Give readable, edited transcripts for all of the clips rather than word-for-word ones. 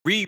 Ready.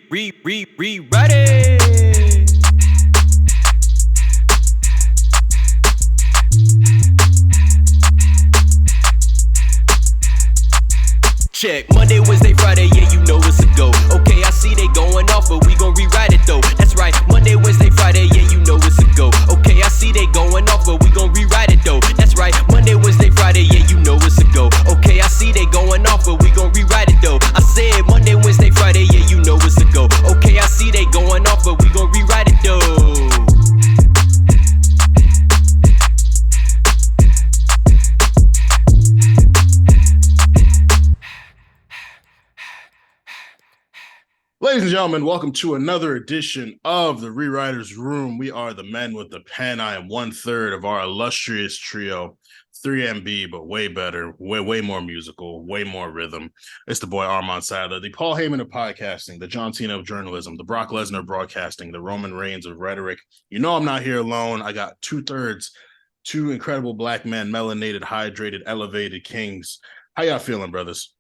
Check Monday, Wednesday, Friday, yeah, you know it's a go. Okay, I see they going off, but we gon' rewrite it though. That's right, Monday, Wednesday, Friday, yeah, you know it's a go. Okay, I see they going off, but we gon' rewrite it though. That's right, Monday, Wednesday, Friday, yeah, you know it's a go. Okay, I see they going off, but we gon' rewrite it though. I said Monday, Wednesday, Friday, yeah, you know it's a go. Okay, I see they going off, but we gon' rewrite it though. Ladies and gentlemen, welcome to another edition of the Rewriters Room. We are the men with the pen. I am 1/3 of our illustrious trio, 3MB, but way better, way more musical, way more rhythm. It's the boy Armand Sadler, the Paul Heyman of podcasting, the John Cena of journalism, the Brock Lesnar of broadcasting, the Roman Reigns of rhetoric. You know I'm not here alone. I got 2/3, two incredible black men, melanated, hydrated, elevated kings. How y'all feeling, brothers?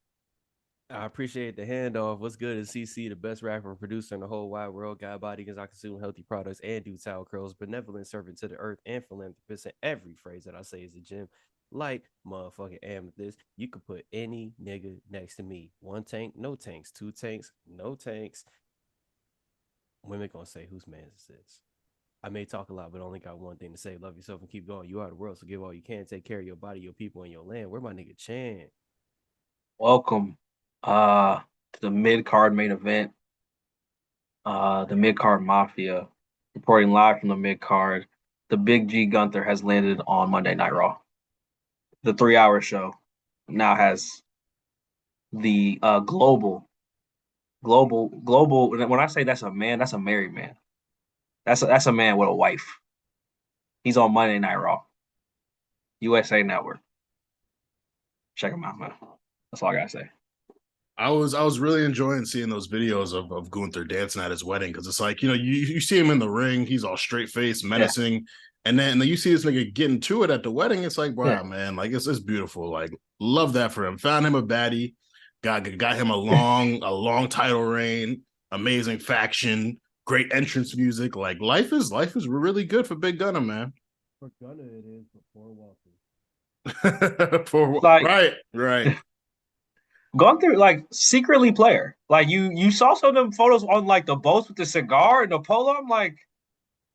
I appreciate the handoff. What's good is CC, the best rapper and producer in the whole wide world. God body because I consume healthy products and do towel curls. Benevolent servant to the earth and philanthropist. And every phrase that I say is a gem. Like motherfucking amethyst. You could put any nigga next to me. 1 tank, no tanks. 2 tanks, no tanks. Women gonna say, whose man is this? I may talk a lot, but only got one thing to say. Love yourself and keep going. You are the world, so give all you can. Take care of your body, your people, and your land. Where my nigga Chan? Welcome to the mid-card main event, the mid-card mafia, reporting live from the mid-card. The Big G Gunther has landed on Monday Night Raw. The 3-hour show now has the global. When I say that's a man, that's a married man. That's a man with a wife. He's on Monday Night Raw, USA Network. Check him out, man. That's all I gotta say. I was really enjoying seeing those videos of Gunther dancing at his wedding, because it's like, you see him in the ring, he's all straight faced, menacing, yeah. and then you see this nigga getting to it at the wedding. It's like, wow, man, like it's beautiful. Like, love that for him. Found him a baddie, got him a long title reign, amazing faction, great entrance music. Like life is really good for Big Gunner, man. For Gunner it is, for Walker. Right. Going through like secretly player. Like you saw some of them photos on like the boats with the cigar and the polo. I'm like,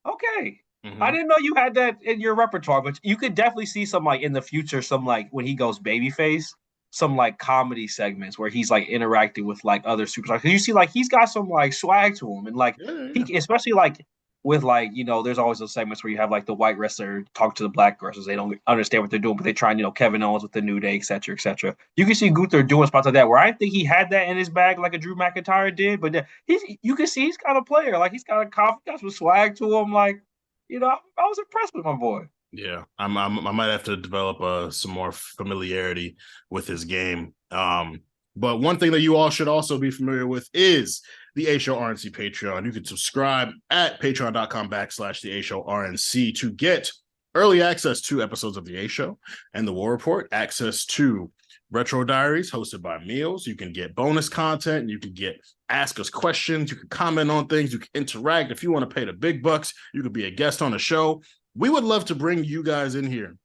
okay. I didn't know you had that in your repertoire, but you could definitely see some like in the future, some like when he goes babyface, some like comedy segments where he's like interacting with like other superstars. Cause you see like he's got some like swag to him, and like he especially like with like, there's always those segments where you have like the white wrestler talk to the black wrestlers. They don't understand what they're doing, but they try and, Kevin Owens with the New Day, et cetera, et cetera. You can see Gunther doing spots like that where I didn't think he had that in his bag like a Drew McIntyre did, but you can see he's got a player. Like he's got a confidence, got some swag to him. Like, I was impressed with my boy. Yeah, I might have to develop some more familiarity with his game. But one thing that you all should also be familiar with is the A Show RNC Patreon. You can subscribe at patreon.com/the A Show RNC to get early access to episodes of the A Show and the War Report, access to Retro Diaries hosted by Meals. You can get bonus content. You can ask us questions. You can comment on things. You can interact. If you want to pay the big bucks, you could be a guest on the show. We would love to bring you guys in here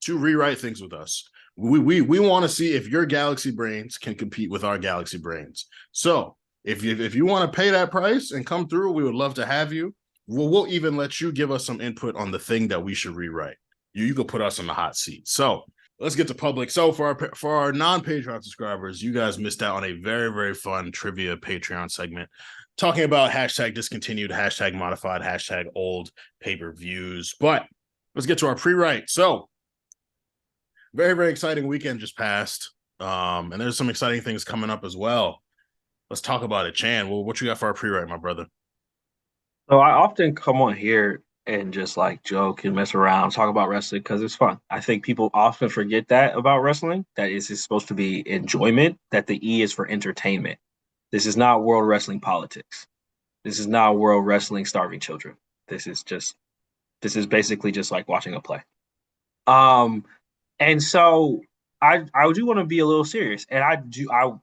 to rewrite things with us. We want to see if your galaxy brains can compete with our galaxy brains. So if you want to pay that price and come through, we would love to have you. We'll even let you give us some input on the thing that we should rewrite. You could put us on the hot seat. So let's get to public. So for our non-Patreon subscribers, you guys missed out on a very, very fun trivia Patreon segment talking about hashtag discontinued, hashtag modified, hashtag old pay-per-views. But let's get to our pre-write. So very, very exciting weekend just passed. And there's some exciting things coming up as well. Let's talk about it. Chan, what you got for our pre-write, my brother? So I often come on here and just like joke and mess around, talk about wrestling because it's fun. I think people often forget that about wrestling, that is supposed to be enjoyment, that the E is for entertainment. This is not world wrestling politics. This is not world wrestling starving children. This is basically just like watching a play. And so I do want to be a little serious, and I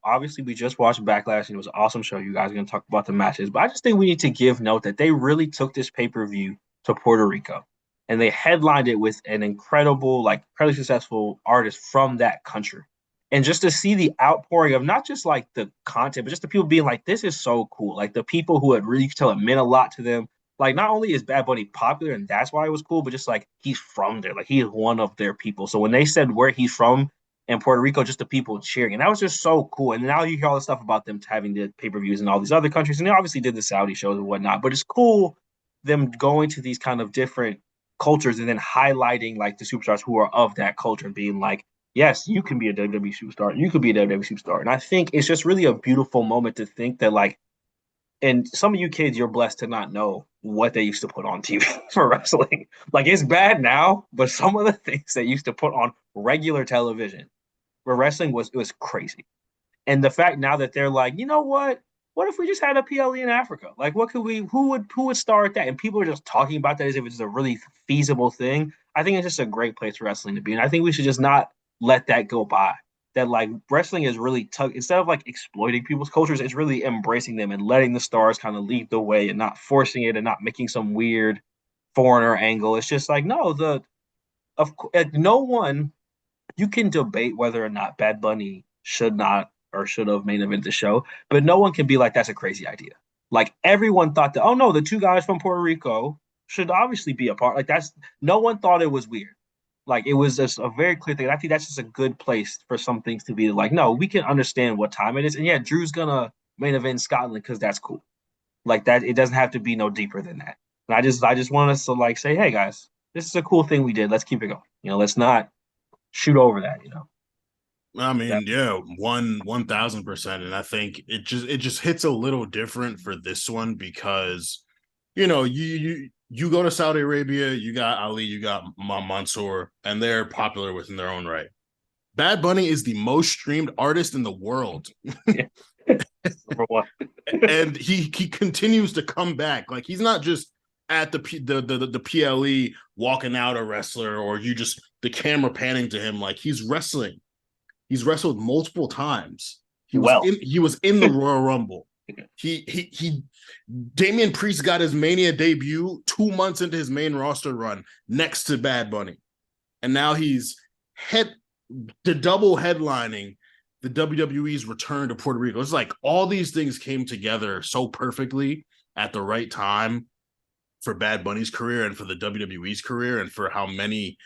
obviously we just watched Backlash and it was an awesome show. You guys are going to talk about the matches, but I just think we need to give note that they really took this pay-per-view to Puerto Rico, and they headlined it with an incredible, like, incredibly successful artist from that country, and just to see the outpouring of not just like the content, but just the people being like, "This is so cool!" Like the people who had really tell it meant a lot to them. Like not only is Bad Bunny popular and that's why it was cool, but just like he's from there, like he is one of their people. So when they said where he's from in Puerto Rico, just the people cheering. And that was just so cool. And now you hear all the stuff about them having the pay-per-views in all these other countries. And they obviously did the Saudi shows and whatnot, but it's cool them going to these kind of different cultures and then highlighting like the superstars who are of that culture and being like, yes, you can be a WWE superstar. You could be a WWE superstar. And I think it's just really a beautiful moment to think that like, and some of you kids, you're blessed to not know what they used to put on TV for wrestling. Like it's bad now, but some of the things they used to put on regular television where wrestling was, it was crazy. And the fact now that they're like, you know what? What if we just had a PLE in Africa? Like, what could we? Who would start that? And people are just talking about that as if it's a really feasible thing. I think it's just a great place for wrestling to be, and I think we should just not let that go by. That like wrestling is really tough. Instead of like exploiting people's cultures, it's really embracing them and letting the stars kind of lead the way and not forcing it and not making some weird foreigner angle. It's just like no, no one you can debate whether or not Bad Bunny should not or should have main event the show, but no one can be like, that's a crazy idea. Like everyone thought that, oh no, the two guys from Puerto Rico should obviously be a part. Like that's no one thought it was weird. Like it was just a very clear thing. I think that's just a good place for some things to be like, no, we can understand what time it is. And yeah, Drew's gonna main event Scotland because that's cool. Like that, it doesn't have to be no deeper than that. And I just want us to like say, hey guys, this is a cool thing we did. Let's keep it going. Let's not shoot over that. I mean, yeah, 1,000%. And I think it just hits a little different for this one because, you go to Saudi Arabia, you got Ali, you got Mansoor, and they're popular within their own right. Bad Bunny is the most streamed artist in the world. Number one. And he continues to come back. Like he's not just at the PLE walking out a wrestler or you just the camera panning to him. Like he's wrestling. He's wrestled multiple times. He was in the Royal Rumble. He Damian Priest got his Mania debut 2 months into his main roster run next to Bad Bunny. And now he's double headlining the WWE's return to Puerto Rico. It's like all these things came together so perfectly at the right time for Bad Bunny's career and for the WWE's career and for how many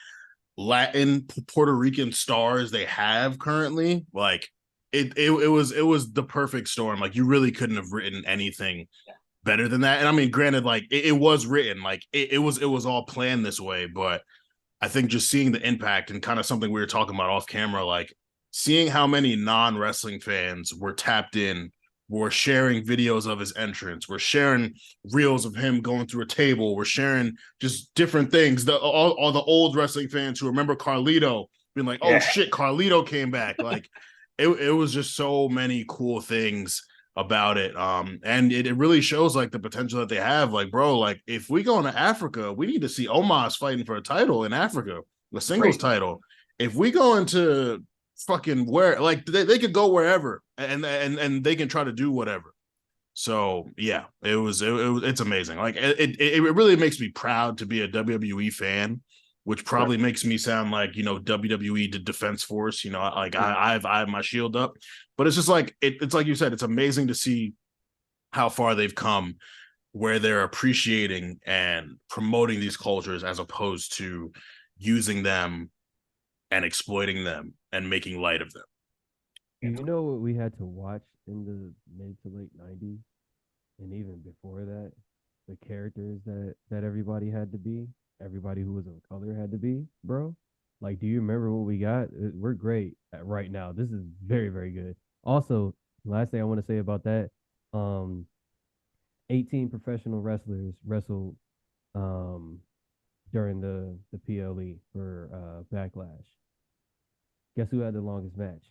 Latin Puerto Rican stars they have currently. Like it was the perfect storm. Like you really couldn't have written anything better than that. And I mean, granted, like it was written, like it was all planned this way, but I think just seeing the impact and kind of something we were talking about off camera, like seeing how many non-wrestling fans were tapped in, were sharing videos of his entrance, we're sharing reels of him going through a table, we're sharing just different things. All the old wrestling fans who remember Carlito being like, oh shit, Carlito came back. Like it was just so many cool things about it. And it really shows like the potential that they have. Like, bro, like if we go into Africa, we need to see Omos fighting for a title in Africa, the singles title. If we go into fucking where, like they could go wherever and they can try to do whatever. So yeah, it's amazing. Like it really makes me proud to be a WWE fan, which probably makes me sound like, WWE the defense force, like I have my shield up, but it's just like, it's like you said, it's amazing to see how far they've come where they're appreciating and promoting these cultures as opposed to using them and exploiting them and making light of them. You know what we had to watch in the mid to late 90s and even before that? The characters that everybody had to be. Everybody who was of color had to be, bro. Like, do you remember what we got? We're great right now. This is very, very good. Also, last thing I want to say about that, 18 professional wrestlers wrestled during the PLE for Backlash. Guess who had the longest match?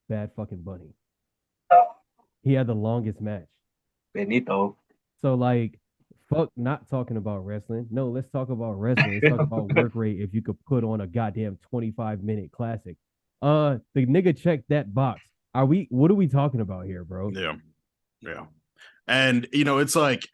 Bad fucking Bunny. He had the longest match. Benito. So like, fuck not talking about wrestling. No, let's talk about wrestling. Let's talk about work rate if you could put on a goddamn 25-minute classic. The nigga checked that box. What are we talking about here, bro? Yeah. And it's like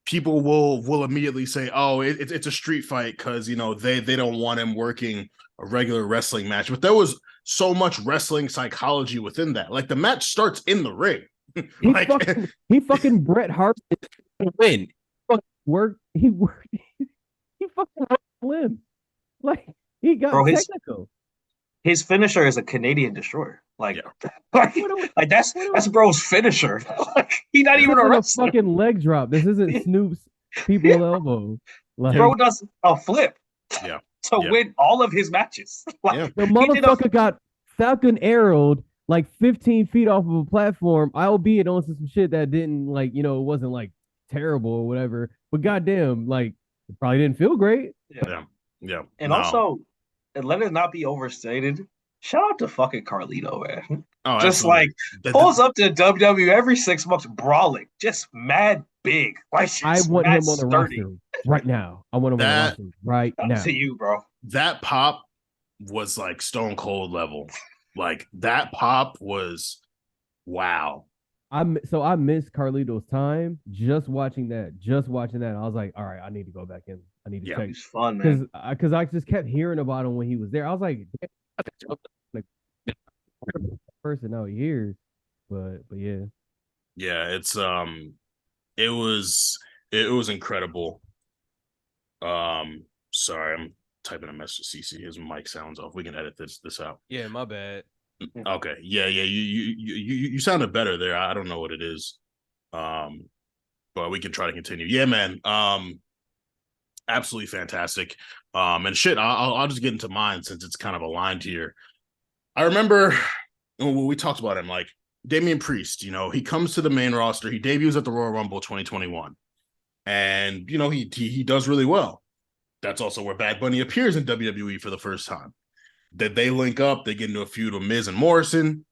people will immediately say, "Oh, it's a street fight," because they don't want him working a regular wrestling match. But there was so much wrestling psychology within that. Like the match starts in the ring. He fucking Bret Hart to win. He fucking Slim. Like he got technical. His finisher is a Canadian destroyer. That's bro's finisher. He's not even a wrestler. Fucking leg drop. This isn't Snoop's people elbow. Bro does a flip. To win all of his matches. The motherfucker got Falcon arrowed like 15 feet off of a platform, albeit on some shit that didn't it wasn't like terrible or whatever. But goddamn, it probably didn't feel great. Yeah. And also, and let it not be overstated. Shout out to fucking Carlito, man. Oh, just pulls up to WWE every 6 months, brawling, just mad big. I want him on the roster right now. I want him on the roster right now. To you, bro. That pop was like Stone Cold level. Like that pop was wow. I missed Carlito's time just watching that. I was like, all right, I need to go back in. I need to check. He's fun, man. Because I just kept hearing about him when he was there. I was like person out here, but yeah. It's it was incredible. Sorry, I'm typing a message to CC. His mic sounds off. We can edit this out. Yeah, my bad. Okay. Yeah. You sounded better there. I don't know what it is. But we can try to continue. Yeah, man. Absolutely fantastic. And shit, I'll just get into mine since it's kind of aligned here. I remember when we talked about him, like Damian Priest, he comes to the main roster. He debuts at the Royal Rumble 2021. And, he does really well. That's also where Bad Bunny appears in WWE for the first time. That they link up, they get into a feud with Miz and Morrison.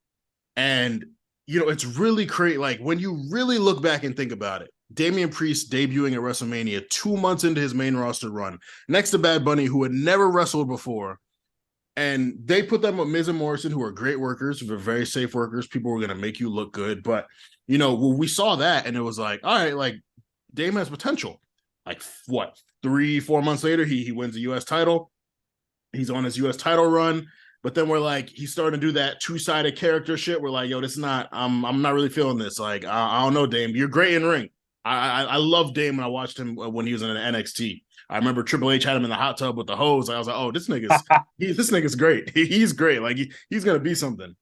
And, it's really great. Like when you really look back and think about it, Damian Priest debuting at WrestleMania 2 months into his main roster run, next to Bad Bunny, who had never wrestled before. And they put them with Miz and Morrison, who are great workers, who are very safe workers. People were going to make you look good. But, we saw that and it was like, all right, like Dame has potential. Like what, 3-4 months later, he wins the U.S. title. He's on his U.S. title run. But then we're like, he's starting to do that two-sided character shit. We're like, yo, this is not, I'm not really feeling this. Like, I don't know, Dame. You're great in ring. I love Dame when I watched him when he was in NXT. I remember Triple H had him in the hot tub with the hose. I was like, oh, this nigga's great. He's great. Like he's gonna be something.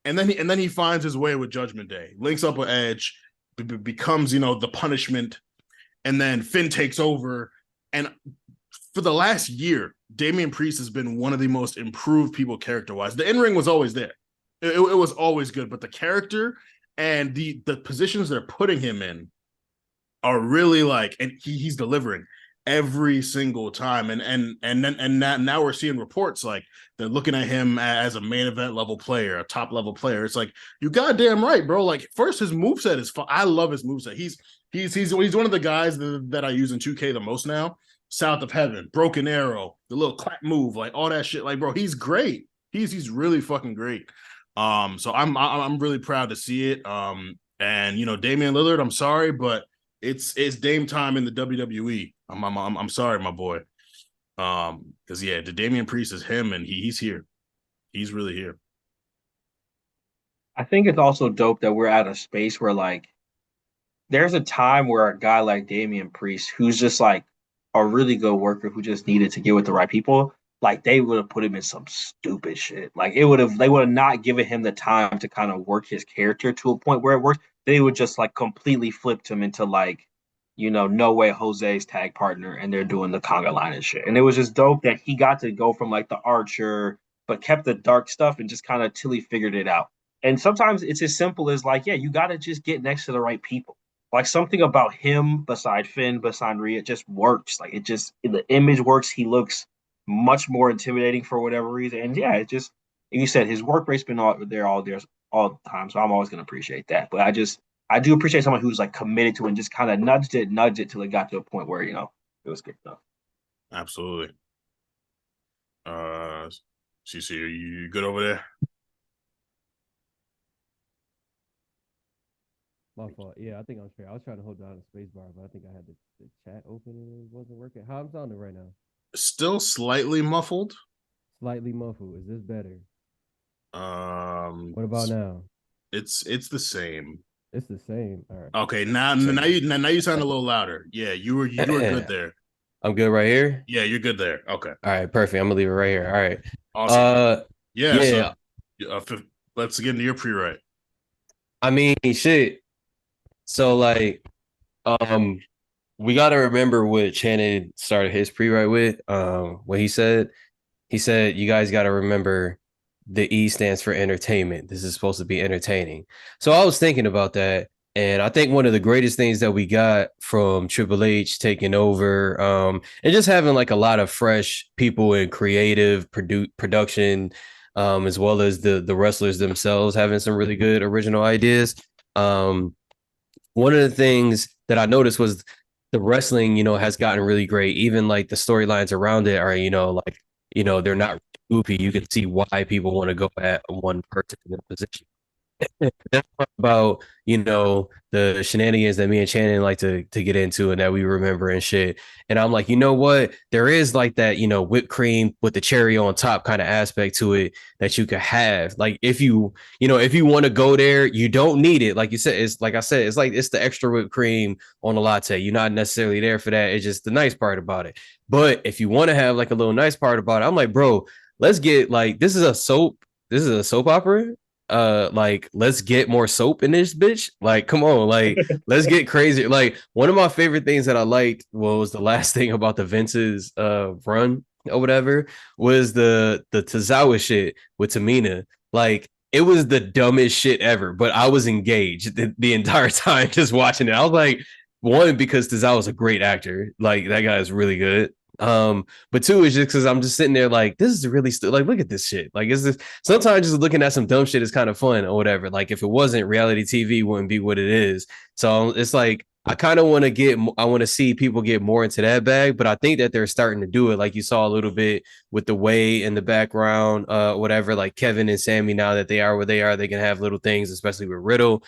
And then he finds his way with Judgment Day, links up with Edge, becomes the punishment, and then Finn takes over. And for the last year, Damian Priest has been one of the most improved people character-wise. The in-ring was always there. It was always good, but the character and the positions they're putting him in are really and he's delivering every single time. And now we're seeing reports like they're looking at him as a main event level player, a top level player. It's like, you goddamn right, bro. Like first, his moveset is fun. I love his moveset. He's one of the guys that I use in 2K the most now. South of Heaven, Broken Arrow, the little clap move, like all that shit. Like, bro, he's great. He's really fucking great. So I'm really proud to see it. And Damian Lillard, I'm sorry, but it's Dame time in the WWE. I'm sorry, my boy. Because the Damian Priest is him, and he's here. He's really here. I think it's also dope that we're at a space where there's a time where a guy like Damian Priest, who's just a really good worker who just needed to get with the right people, they would have put him in some stupid shit. They would have not given him the time to kind of work his character to a point where it works. They would just completely flipped him into No Way Jose's tag partner, and they're doing the conga line and shit. And it was just dope that he got to go from the Archer, but kept the dark stuff and just kind of till he figured it out. And sometimes it's as simple as you got to just get next to the right people. Something about him beside Finn, beside Rhea, it just works. The image works. He looks much more intimidating for whatever reason. And it just, like you said, his work rate's been all there all the time. So I'm always going to appreciate that. But I do appreciate someone who's committed to it and just kind of nudged it till it got to a point where, it was good enough. Absolutely. CC, are you good over there? My fault. Yeah, I think I'm straight. I was trying to hold down the space bar, but I think I had the chat open and it wasn't working. How I'm sounding right now? Still slightly muffled. Slightly muffled. Is this better? What about now? It's the same. It's the same. All right. Okay, now you sound a little louder. Yeah, you were good there. I'm good right here. Yeah, you're good there. Okay. All right, perfect. I'm gonna leave it right here. All right. Awesome. Yeah. So, let's get into your pre-write. I mean, shit. So like, we got to remember what Shannon started his pre-write with. What he said you guys got to remember the E stands for entertainment. This is supposed to be entertaining. So I was thinking about that, and I think one of the greatest things that we got from Triple H taking over, and just having like a lot of fresh people in creative production, as well as the wrestlers themselves having some really good original ideas. One of the things that I noticed was the wrestling, has gotten really great. Even like the storylines around it are, they're not goofy. You can see why people want to go at one person in a position. That's about the shenanigans that me and Shannon like to get into and that we remember and shit. And I'm like, you know what? There is like that, whipped cream with the cherry on top kind of aspect to it that you could have. Like if you want to go there, you don't need it. Like you said, it's like I said, it's like it's the extra whipped cream on a latte. You're not necessarily there for that. It's just the nice part about it. But if you want to have like a little nice part about it, I'm like, bro, let's get like this is a soap opera. Like let's get more soap in this bitch. Like come on, like let's get crazy. Like one of my favorite things that I liked was the last thing about the Vince's run or whatever was the Tozawa shit with Tamina. Like it was the dumbest shit ever, but I was engaged the entire time just watching it. I was like, one, because Tozawa was a great actor. Like that guy is really good. But two is just because I'm just sitting there like this is really like look at this shit. Like is this sometimes just looking at some dumb shit is kind of fun or whatever. Like if it wasn't reality TV wouldn't be what it is. So it's like I kind of want to see people get more into that bag, but I think that they're starting to do it. Like you saw a little bit with the way in the background, whatever, like Kevin and Sammy, now that they are where they are, they can have little things, especially with Riddle.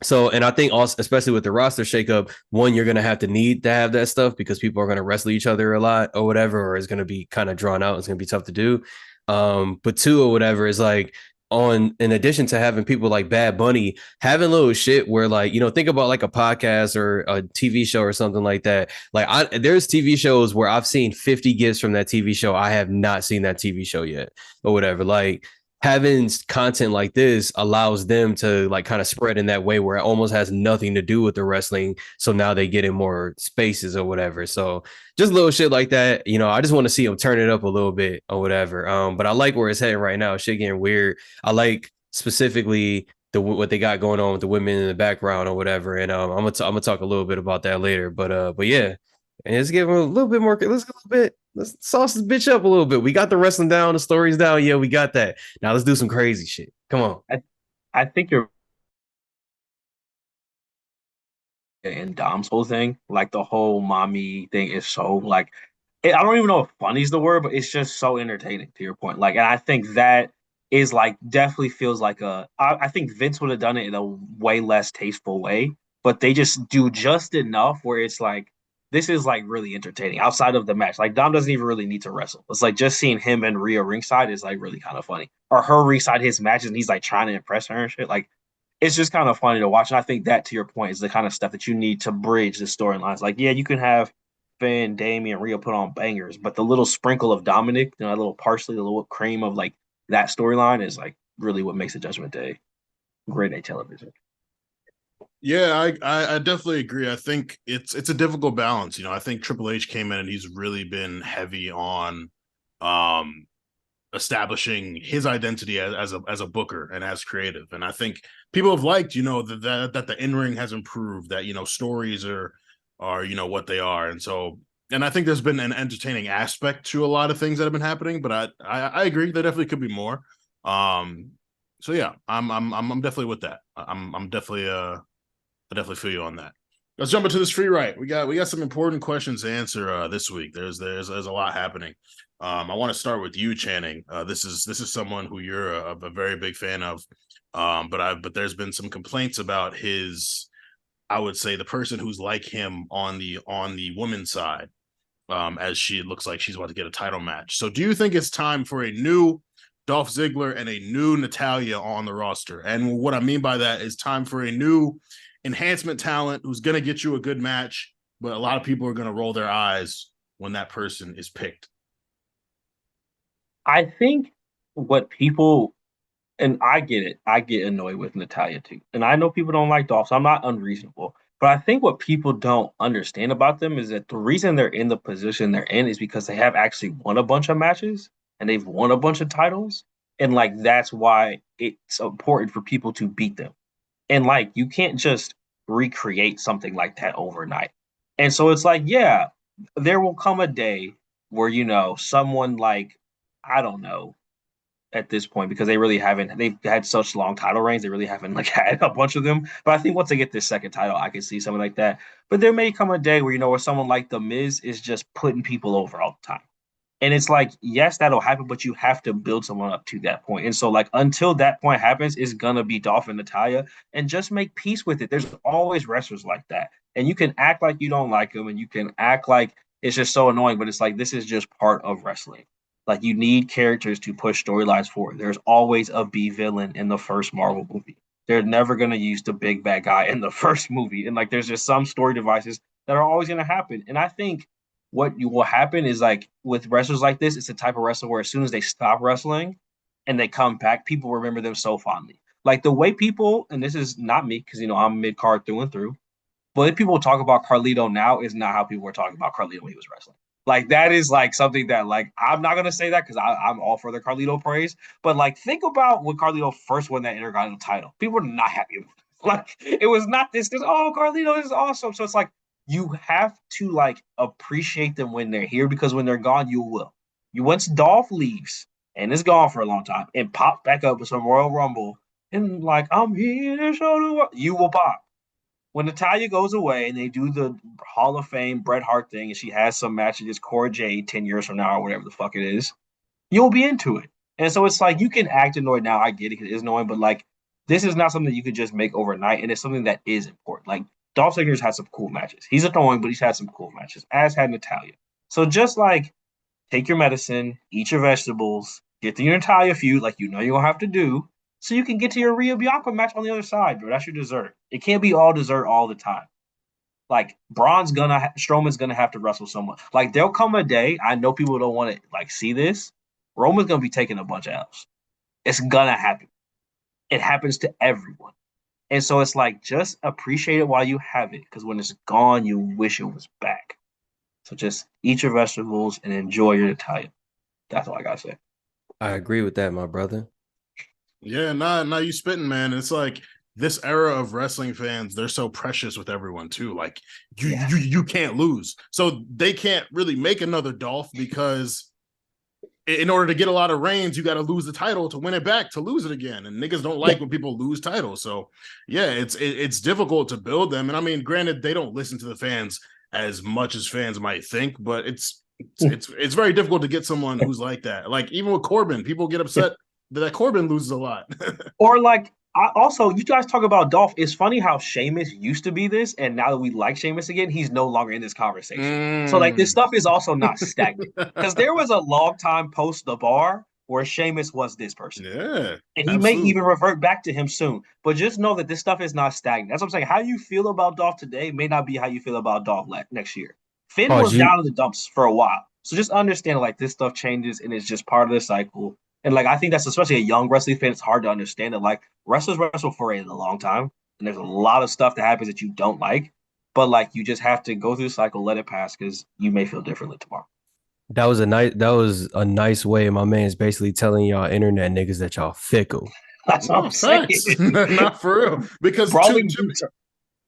So, and I think also, especially with the roster shakeup, one, you're going to have to have that stuff because people are going to wrestle each other a lot or whatever, or it's going to be kind of drawn out. It's going to be tough to do. But two or whatever is like in addition to having people like Bad Bunny, having little shit where like, think about like a podcast or a TV show or something like that. Like there's TV shows where I've seen 50 gifts from that TV show. I have not seen that TV show yet or whatever. Like, having content like this allows them to like kind of spread in that way where it almost has nothing to do with the wrestling. So now they get in more spaces or whatever. So just little shit like that. I just want to see them turn it up a little bit or whatever. But I like where it's heading right now. Shit getting weird. I like specifically what they got going on with the women in the background or whatever. And I'm gonna talk a little bit about that later. But yeah. And let's give them a little bit more. Let's sauce this bitch up a little bit. We got the wrestling down, the stories down. Yeah, we got that. Now let's do some crazy shit. Come on. I think you're in Dom's whole thing. Like the whole mommy thing is so like I don't even know if funny is the word, but it's just so entertaining to your point. Like, and I think that is like definitely feels like I think Vince would have done it in a way less tasteful way, but they just do just enough where it's like this is like really entertaining outside of the match. Like Dom doesn't even really need to wrestle. It's like just seeing him and Rhea ringside is like really kind of funny. Or her ringside his matches and he's like trying to impress her and shit. Like it's just kind of funny to watch. And I think that to your point is the kind of stuff that you need to bridge the storylines. Like, yeah, you can have Finn, Damian, Rhea put on bangers, but the little sprinkle of Dominic, a little parsley, the little cream of like that storyline is like really what makes a Judgment Day great A television. Yeah, I definitely agree. I think it's a difficult balance. I think Triple H came in and he's really been heavy on establishing his identity as a booker and as creative. And I think people have liked, that the in-ring has improved, that stories are what they are. And I think there's been an entertaining aspect to a lot of things that have been happening, but I agree there definitely could be more. So yeah, I'm definitely with that. I definitely feel you on that. Let's jump into this free write. We got some important questions to answer this week. There's a lot happening. I want to start with you, Channing. This is someone who you're a very big fan of. But there's been some complaints about his, I would say, the person who's like him on the women's side, as she looks like she's about to get a title match. So do you think it's time for a new Dolph Ziggler and a new Natalya on the roster? And what I mean by that is time for a new enhancement talent who's going to get you a good match, but a lot of people are going to roll their eyes when that person is picked. I think what people, and I get it, I get annoyed with Natalya too. And I know people don't like Dolph, so I'm not unreasonable. But I think what people don't understand about them is that the reason they're in the position they're in is because they have actually won a bunch of matches and they've won a bunch of titles. And like that's why it's important for people to beat them. And like you can't just recreate something like that overnight. And so it's like, yeah, there will come a day where, someone like, I don't know, at this point, because they've had such long title reigns, they really haven't like had a bunch of them. But I think once they get this second title, I can see something like that. But there may come a day where, where someone like The Miz is just putting people over all the time. And it's like, yes, that'll happen, but you have to build someone up to that point. And so, like, until that point happens, it's gonna be Dolph and Natalya, and just make peace with it. There's always wrestlers like that, and you can act like you don't like them, and you can act like it's just so annoying. But it's like this is just part of wrestling. Like you need characters to push storylines forward. There's always a B villain in the first Marvel movie. They're never gonna use the big bad guy in the first movie, and like there's just some story devices that are always gonna happen. And I think what will happen is like with wrestlers like this, it's the type of wrestler where as soon as they stop wrestling and they come back, people remember them so fondly. Like the way people, and this is not me because I'm mid card through and through, but if people talk about Carlito now is not how people were talking about Carlito when he was wrestling. Like that is like something that like I'm not gonna say that because I'm all for the Carlito praise, but like think about when Carlito first won that Intercontinental title. People were not happy. Like it was not this. Oh, Carlito is awesome. So it's like you have to like appreciate them when they're here because when they're gone, you will. Once Dolph leaves and is gone for a long time and pops back up with some Royal Rumble and like I'm here to show the world, you will pop. When Natalya goes away and they do the Hall of Fame Bret Hart thing and she has some match against Cora Jade 10 years from now or whatever the fuck it is, you'll be into it. And so it's like you can act annoyed now. I get it because it is annoying, but like this is not something that you could just make overnight, and it's something that is important. Like Dolph Ziggler's had some cool matches. He's annoying, but he's had some cool matches, as had Natalya. So just like take your medicine, eat your vegetables, get to your Natalya feud like you're going to have to do, so you can get to your Rhea Bianca match on the other side, bro. That's your dessert. It can't be all dessert all the time. Like Strowman's gonna have to wrestle someone. Like there'll come a day. I know people don't want to like see this. Roman's gonna be taking a bunch of L's. It's gonna happen. It happens to everyone. And so it's like, just appreciate it while you have it, because when it's gone, you wish it was back. So just eat your vegetables and enjoy your Natalya. That's all I gotta say. I agree with that, my brother. Yeah, nah, you spitting, man. It's like this era of wrestling fans, they're so precious with everyone too. Like you can't lose. So they can't really make another Dolph because in order to get a lot of reigns, you got to lose the title to win it back, to lose it again. And niggas don't like when people lose titles. So yeah, it's difficult to build them. And I mean, granted, they don't listen to the fans as much as fans might think, but it's very difficult to get someone who's like that. Like even with Corbin, people get upset that Corbin loses a lot. Or like, also, you guys talk about Dolph. It's funny how Sheamus used to be this, and now that we like Sheamus again, he's no longer in this conversation. So like, this stuff is also not stagnant because there was a long time post the bar where Sheamus was this person. Yeah, and he may even revert back to him soon. But just know that this stuff is not stagnant. That's what I'm saying. How you feel about Dolph today may not be how you feel about Dolph next year. Finn was down in the dumps for a while, so just understand like this stuff changes, and it's just part of the cycle. And like I think that's especially a young wrestling fan, it's hard to understand that like wrestlers wrestle for a long time, and there's a lot of stuff that happens that you don't like, but like you just have to go through the cycle, let it pass, because you may feel differently tomorrow. That was a nice way. My man's basically telling y'all internet niggas that y'all fickle. That's what I'm saying. Not for real. Because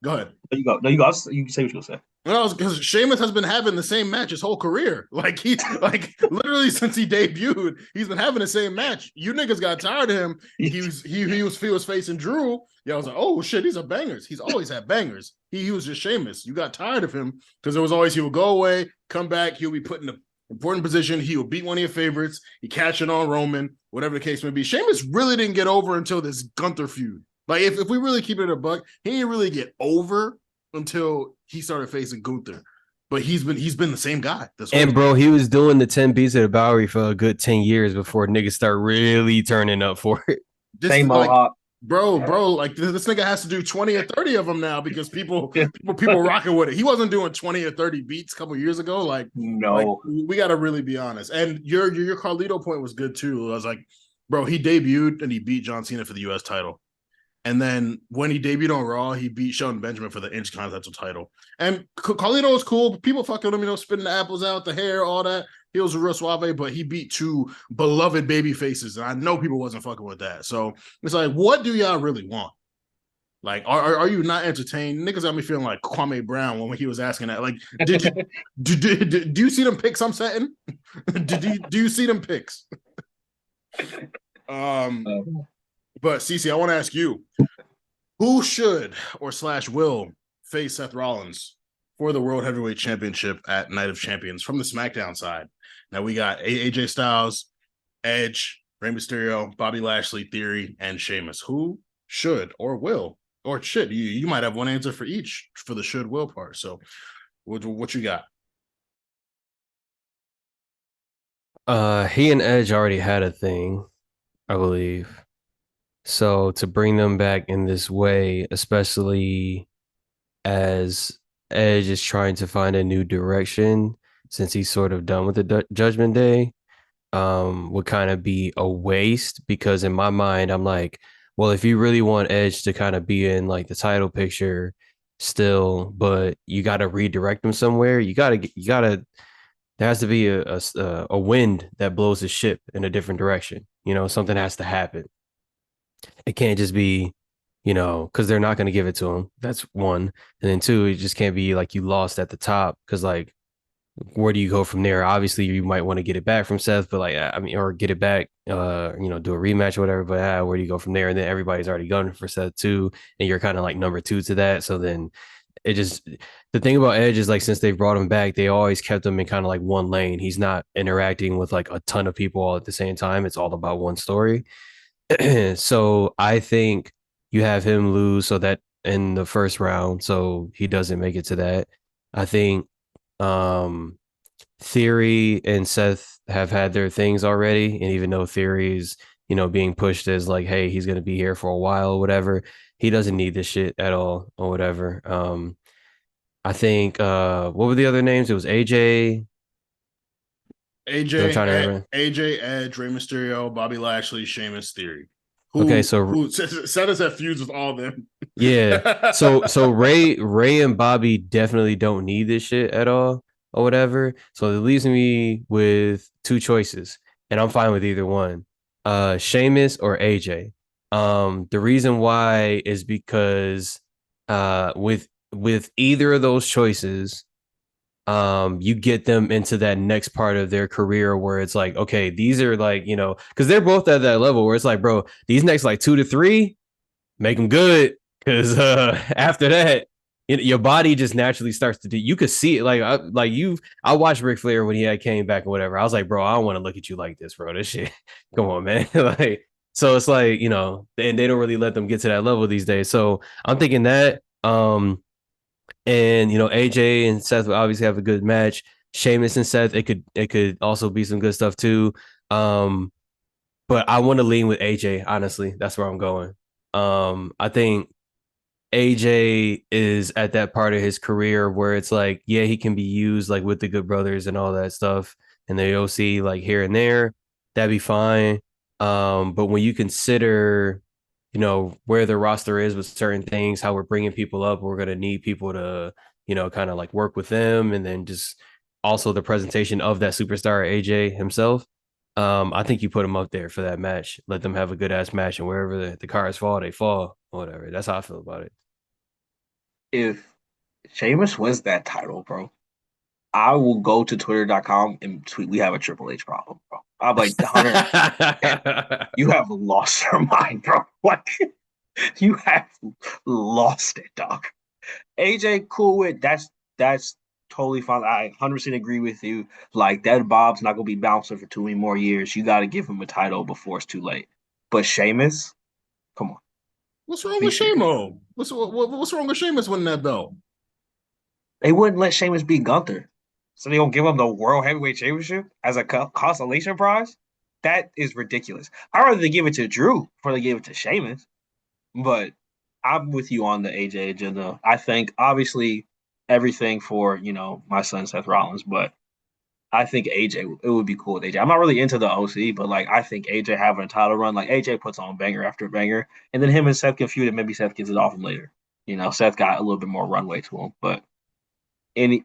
Go ahead. There you go. There you go. You can say what you're gonna say. No, because Sheamus has been having the same match his whole career. Like literally since he debuted, he's been having the same match. You niggas got tired of him. He was facing Drew. Yeah, I was like, oh shit, these are bangers. He's always had bangers. He was just Sheamus. You got tired of him because it was always he would go away, come back, he'll be put in an important position. He will beat one of your favorites. He catch it on Roman, whatever the case may be. Sheamus really didn't get over until this Gunther feud. Like if we really keep it a buck, he didn't really get over until he started facing Gunther. But he's been the same guy. And bro, he was doing the 10 beats of the Bowery for a good 10 years before niggas start really turning up for it. Same Mohawk. Bro, like this nigga has to do 20 or 30 of them now because people rocking with it. He wasn't doing 20 or 30 beats a couple years ago. Like, no, like, we got to really be honest. And your Carlito point was good too. I was like, bro, he debuted and he beat John Cena for the U.S. title. And then when he debuted on Raw, he beat Shelton Benjamin for the Intercontinental title. And Carlito was cool. People fucking him, spitting the apples out, the hair, all that. He was real suave, but he beat two beloved baby faces. And I know people wasn't fucking with that. So it's like, what do y'all really want? Like, are you not entertained? Niggas got me feeling like Kwame Brown when he was asking that. Like, do you see them picks I'm setting? do you see them picks? But Cece, I want to ask you, who should or / will face Seth Rollins for the World Heavyweight Championship at Night of Champions from the SmackDown side? Now we got AJ Styles, Edge, Rey Mysterio, Bobby Lashley, Theory, and Sheamus. Who should or will or should? You might have one answer for each for the should will part. So what you got? He and Edge already had a thing, I believe. So to bring them back in this way, especially as Edge is trying to find a new direction since he's sort of done with the Judgment Day, would kind of be a waste because in my mind, I'm like, well, if you really want Edge to kind of be in like the title picture still, but you got to redirect him somewhere, there has to be a wind that blows the ship in a different direction. Something has to happen. It can't just be, because they're not going to give it to him. That's one. And then two, it just can't be like you lost at the top because like, where do you go from there? Obviously, you might want to get it back from Seth, but like, or get it back, do a rematch or whatever. But where do you go from there? And then everybody's already gunning for Seth too, and you're kind of like number two to that. So then the thing about Edge is like since they've brought him back, they always kept him in kind of like one lane. He's not interacting with like a ton of people all at the same time. It's all about one story. So I think you have him lose so that in the first round, so he doesn't make it to that. I think Theory and Seth have had their things already, and even though Theory's being pushed as like, hey, he's gonna be here for a while or whatever, he doesn't need this shit at all or whatever. I think what were the other names? It was AJ, Edge, Rey Mysterio, Bobby Lashley, Sheamus, Theory. Who set us at feuds with all of them. Yeah. So Ray and Bobby definitely don't need this shit at all or whatever. So it leaves me with two choices, and I'm fine with either one. Sheamus or AJ. The reason why is because with either of those choices, you get them into that next part of their career where it's like, okay, these are like, because they're both at that level where it's like, bro, these next like 2 to 3, make them good. Because after that, your body just naturally starts to do. You could see it, I watched Ric Flair when he came back or whatever. I was like, bro, I don't want to look at you like this, bro. This shit, come on, man. So it's like, and they don't really let them get to that level these days. So I'm thinking that. And AJ and Seth will obviously have a good match. Sheamus and Seth, it could also be some good stuff too. But I want to lean with AJ, honestly. That's where I'm going. I think AJ is at that part of his career where it's like, yeah, he can be used like with the Good Brothers and all that stuff and the OC like here and there. That'd be fine. But when you consider where the roster is with certain things, how we're bringing people up, we're going to need people to, kind of like work with them. And then just also the presentation of that superstar AJ himself. I think you put him up there for that match. Let them have a good ass match, and wherever the cards fall, they fall, or whatever. That's how I feel about it. if Sheamus wins that title, bro, I will go to twitter.com and tweet, we have a Triple H problem, bro. I'm like, Hunter, you have lost your mind, bro. Like, you have lost it, dog. AJ, cool with that's totally fine. I 100% agree with you. Like, that Bob's not gonna be bouncing for too many more years. You got to give him a title before it's too late. But Sheamus, come on. What's wrong with Sheamus? What's wrong with Sheamus winning that belt? They wouldn't let Sheamus beat Gunther. So they don't give him the World Heavyweight Championship as a consolation prize? That is ridiculous. I'd rather they give it to Drew before they give it to Sheamus. But I'm with you on the AJ agenda. I think, obviously, everything for, my son Seth Rollins, but I think AJ, it would be cool with AJ. I'm not really into the OC, but, like, I think AJ having a title run, like, AJ puts on banger after banger, and then him and Seth can feud, and maybe Seth gets it off him later. Seth got a little bit more runway to him, but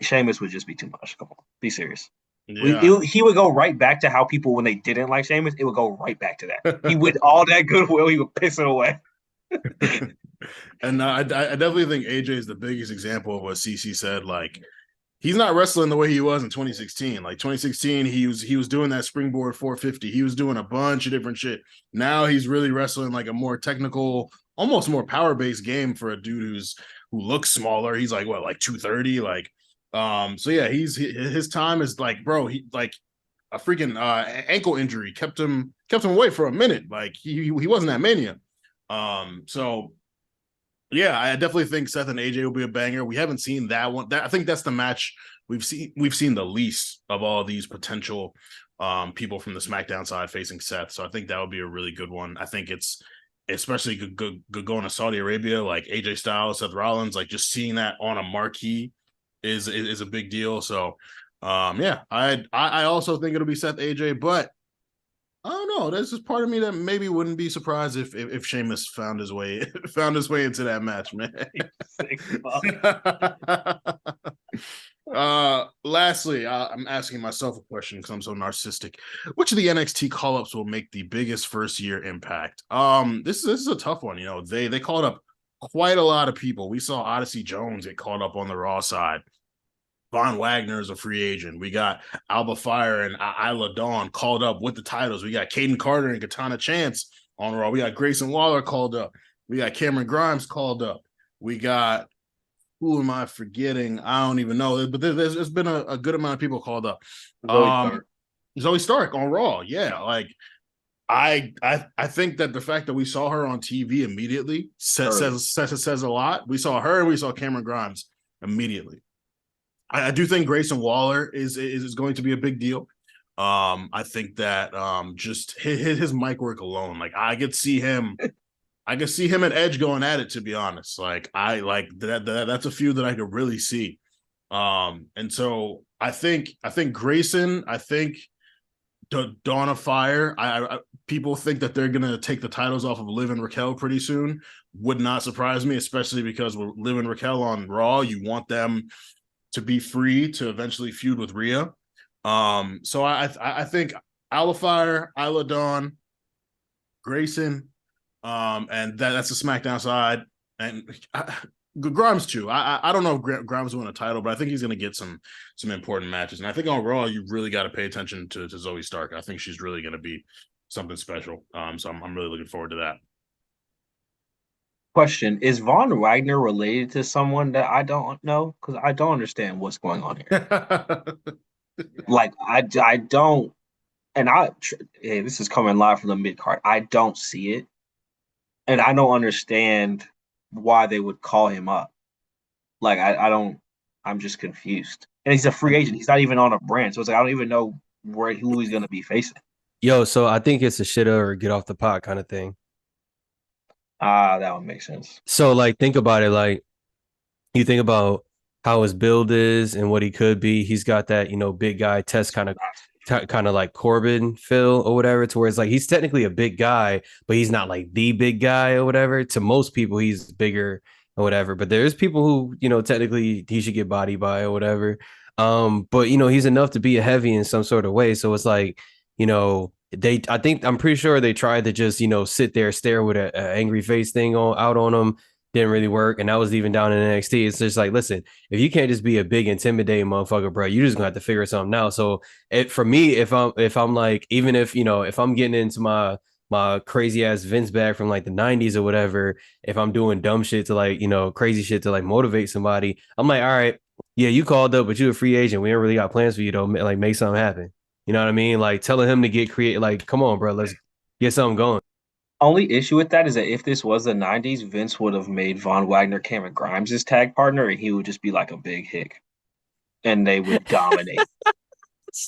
Sheamus would just be too much. Come on, be serious. Yeah. He would go right back to how people, when they didn't like Sheamus, it would go right back to that. He would all that goodwill, he would piss it away. And I definitely think AJ is the biggest example of what CC said. Like, he's not wrestling the way he was in 2016. Like 2016, he was doing that springboard 450. He was doing a bunch of different shit. Now he's really wrestling like a more technical, almost more power-based game for a dude who looks smaller. He's like, what, like 230? Like, so yeah, his time is like, bro, he like a freaking ankle injury kept him away for a minute. Like he wasn't at Mania. So yeah, I definitely think Seth and AJ will be a banger. We haven't seen that one. I think that's the match we've seen the least of all these potential people from the SmackDown side facing Seth. So I think that would be a really good one. I think it's especially good going to Saudi Arabia, like AJ Styles, Seth Rollins, like just seeing that on a marquee is a big deal. So yeah, I also think it'll be Seth AJ, but I don't know. There's this part of me that maybe wouldn't be surprised if Sheamus found his way into that match, man. Lastly, I'm asking myself a question because I'm so narcissistic. Which of the NXT call-ups will make the biggest first-year impact? This is a tough one. They called up quite a lot of people. We saw Odyssey Jones get called up on the Raw side. Von Wagner is a free agent. We got Alba Fire and Isla Dawn called up with the titles. We got Caden Carter and Katana Chance on Raw. We got Grayson Waller called up. We got Cameron Grimes called up. We got, who am I forgetting? I don't even know. But there's been a good amount of people called up. Zoe Stark on Raw. Yeah, like I think that the fact that we saw her on TV immediately says a lot. We saw her and we saw Cameron Grimes immediately. I do think Grayson Waller is going to be a big deal. I think that just his mic work alone, like I could see him and Edge going at it, to be honest. Like I like that's a feud that I could really see. And so I think Grayson, I think Dawn of Fire. I people think that they're gonna take the titles off of Liv and Raquel pretty soon. Would not surprise me, especially because with Liv and Raquel on Raw, you want them to be free to eventually feud with Rhea. So I think Alba Fire, Isla Dawn, Grayson, and that's the SmackDown side, and Grimes too. I don't know if Grimes will win a title, but I think he's going to get some important matches. And I think on Raw, you really got to pay attention to Zoe Stark. I think she's really going to be something special. So I'm really looking forward to that. Question: is Von Wagner related to someone that I don't know? Because I don't understand what's going on here. Like I don't, and hey, this is coming live from the mid card. I don't see it, and I don't understand why they would call him up. Like I don't. I'm just confused. And he's a free agent. He's not even on a brand, so it's like I don't even know who he's going to be facing. Yo, so I think it's a shit or get off the pot kind of thing. That would make sense. So, like, think about it. Like, you think about how his build is and what he could be. He's got that, big guy test kind of like Corbin feel or whatever, to where it's like he's technically a big guy, but he's not like the big guy or whatever. To most people, he's bigger or whatever. But there's people who, technically he should get bodied by or whatever. But he's enough to be a heavy in some sort of way. So it's like, I'm pretty sure they tried to just, sit there, stare with an angry face thing out on him. didn't really work, and that was even down in NXT. It's just like, listen, if you can't just be a big intimidating motherfucker, bro, you just gonna have to figure something out. So for me, if I'm like, even if if I'm getting into my crazy ass Vince bag from like the 90s or whatever, if I'm doing dumb shit to like, crazy shit to like motivate somebody, I'm like, all right, yeah, you called up, but you're a free agent. We don't really got plans for you though. Like, make something happen. You know what I mean? Like telling him to get creative, like, come on, bro, let's get something going. Only issue with that is that if this was the 90s, Vince would have made Von Wagner Cameron Grimes his tag partner, and he would just be like a big hick. And they would dominate.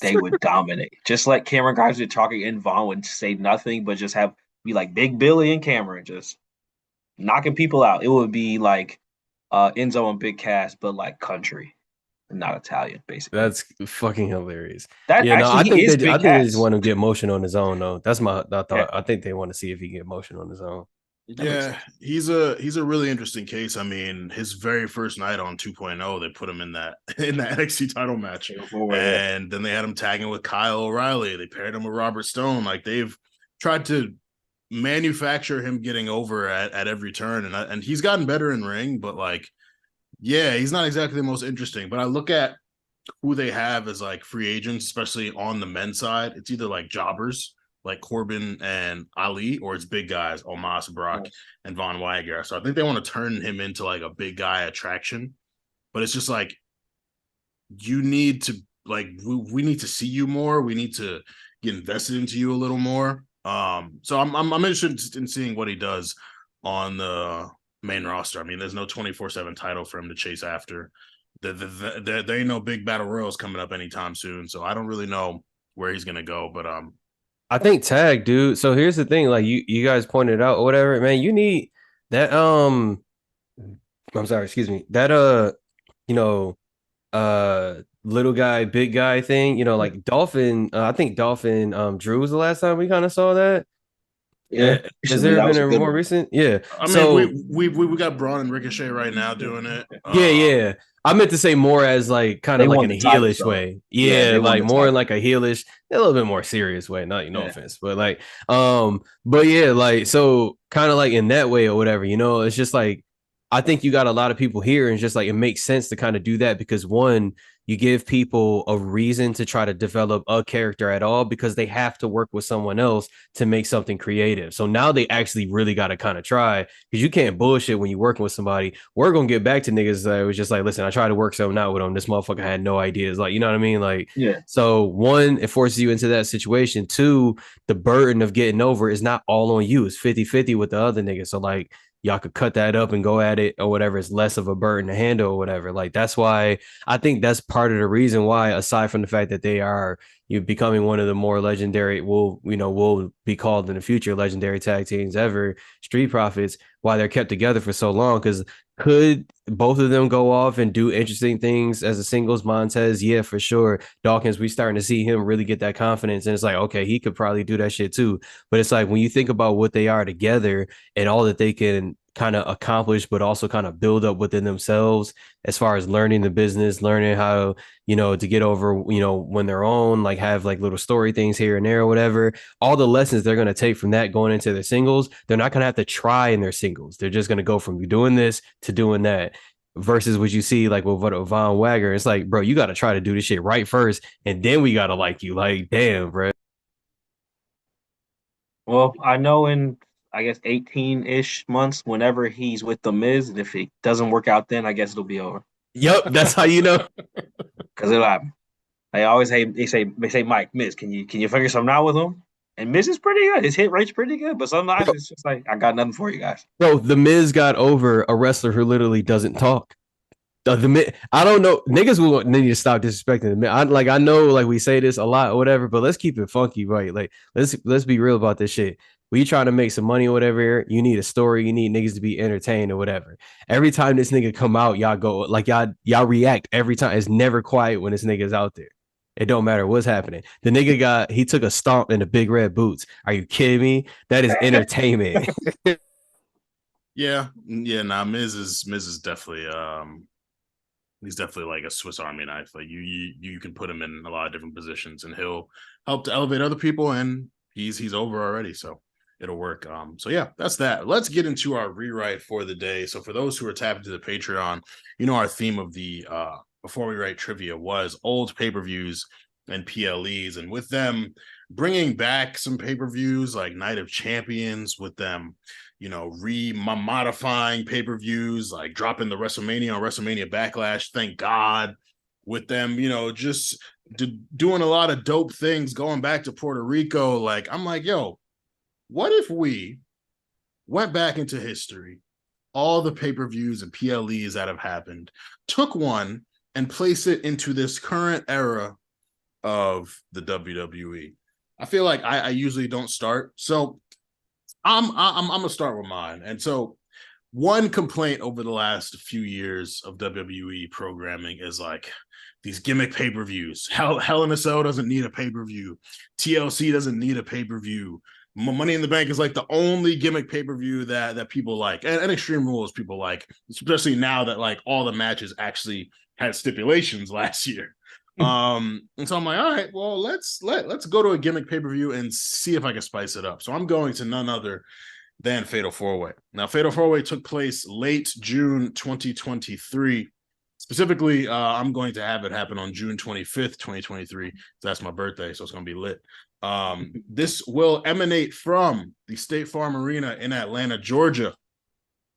They would dominate. Just like Cameron Grimes would talking, and Von would say nothing, but just be like Big Billy and Cameron just knocking people out. It would be like Enzo and Big Cass, but like country, not Italian, basically. That's fucking hilarious. That Yeah, no, actually, he is Big I think they Cass. just want to get motion on his own though. That's my thought. Yeah. I think they want to see if he can get motion on his own. Yeah, he's a really interesting case. I mean, his very first night on 2.0, they put him in that NXT title match, and then they had him tagging with Kyle O'Reilly. They paired him with Robert Stone. Like, they've tried to manufacture him getting over at every turn, and he's gotten better in ring. But like, yeah, he's not exactly the most interesting. But I look at who they have as like free agents, especially on the men's side. It's either like jobbers like Corbin and Ali, or it's big guys, Omos, Brock, and Von Wagner. So I think they want to turn him into like a big guy attraction. But it's just like, you need to, like, we need to see you more. We need to get invested into you a little more. So I'm interested in seeing what he does on the main roster. I mean, there's no 24/7 title for him to chase after. There ain't no big battle royals coming up anytime soon. So I don't really know where he's gonna go. But I think tag, dude. So here's the thing, like you guys pointed out or whatever, man, you need that I'm sorry, excuse me. That little guy, big guy thing, like Dolphin, I think Dolphin Drew was the last time we kind of saw that. Yeah. Has there been a more recent? Yeah. I mean, we got Braun and Ricochet right now doing it. Yeah. I meant to say more as like kind of like in a heelish way. Yeah, like more in like a heelish, a little bit more serious way. Not, no offense, but like, but yeah, like, so kind of like in that way or whatever, it's just like, I think you got a lot of people here, and just like, it makes sense to kind of do that because, one, you give people a reason to try to develop a character at all because they have to work with someone else to make something creative. So now they actually really got to kind of try, because you can't bullshit when you're working with somebody. We're going to get back to niggas that was just like, listen, I tried to work something out with them. This motherfucker had no ideas. Like, you know what I mean? Like, yeah. So one, it forces you into that situation. Two, the burden of getting over is not all on you. It's 50-50 with the other niggas. So like, y'all could cut that up and go at it or whatever. It's less of a burden to handle or whatever. Like, that's why I think that's part of the reason why, aside from the fact that they are becoming one of the more legendary, will be called in the future legendary tag teams ever, Street Profits, why they're kept together for so long. Because could both of them go off and do interesting things as a singles? Montez, yeah, for sure. Dawkins, we starting to see him really get that confidence, and it's like, okay, he could probably do that shit too. But it's like, when you think about what they are together and all that they can kind of accomplish, but also kind of build up within themselves as far as learning the business, learning how, to get over, when they're on, like, have like little story things here and there or whatever, all the lessons they're going to take from that going into their singles, they're not going to have to try in their singles. They're just going to go from doing this to doing that. Versus what you see like with Von Wagner, it's like, bro, you got to try to do this shit right first, and then we got to like you. Like, damn, bro. Well, I know in, I guess, 18-ish months, whenever he's with The Miz, and if it doesn't work out then, I guess it'll be over. Yep, that's how you know. Because it'll happen. They say, Mike, Miz, can you figure something out with him? And Miz is pretty good. His hit rate's pretty good, but sometimes it's just like, I got nothing for you guys. Bro, The Miz got over a wrestler who literally doesn't talk. I don't know. Niggas will need to stop disrespecting the Miz. I know, like, we say this a lot or whatever, but let's keep it funky, right? Like, let's be real about this shit. When you trying to make some money or whatever, you need a story. You need niggas to be entertained or whatever. Every time this nigga come out, y'all go like y'all react every time. It's never quiet when this nigga's out there. It don't matter what's happening. The nigga he took a stomp in the big red boots. Are you kidding me? That is entertainment. Yeah. Nah, Miz is definitely he's definitely like a Swiss Army knife. Like, you can put him in a lot of different positions, and he'll help to elevate other people, and he's over already. So it'll work. So yeah, that's that. Let's get into our rewrite for the day. So for those who are tapped into the Patreon, our theme of the Before We Write trivia was old pay-per-views and PLEs, and with them bringing back some pay-per-views like Night of Champions, with them modifying pay-per-views, like dropping the WrestleMania on WrestleMania Backlash, thank God, with them just doing a lot of dope things, going back to Puerto Rico. Like, I'm like, yo, what if we went back into history, all the pay-per-views and PLEs that have happened, took one and placed it into this current era of the WWE? I feel like I usually don't start, so I'm gonna start with mine. And so, one complaint over the last few years of WWE programming is like these gimmick pay-per-views. Hell in a Cell doesn't need a pay-per-view. TLC doesn't need a pay-per-view. Money in the Bank is like the only gimmick pay-per-view that people like, and Extreme Rules people like, especially now that like all the matches actually had stipulations last year. And so I'm like, all right, well, let's go to a gimmick pay-per-view and see if I can spice it up. So I'm going to none other than Fatal 4-Way. Now, Fatal 4-Way took place late June 2023. Specifically, I'm going to have it happen on June 25th, 2023. So that's my birthday, so it's going to be lit. This will emanate from the State Farm Arena in Atlanta, Georgia.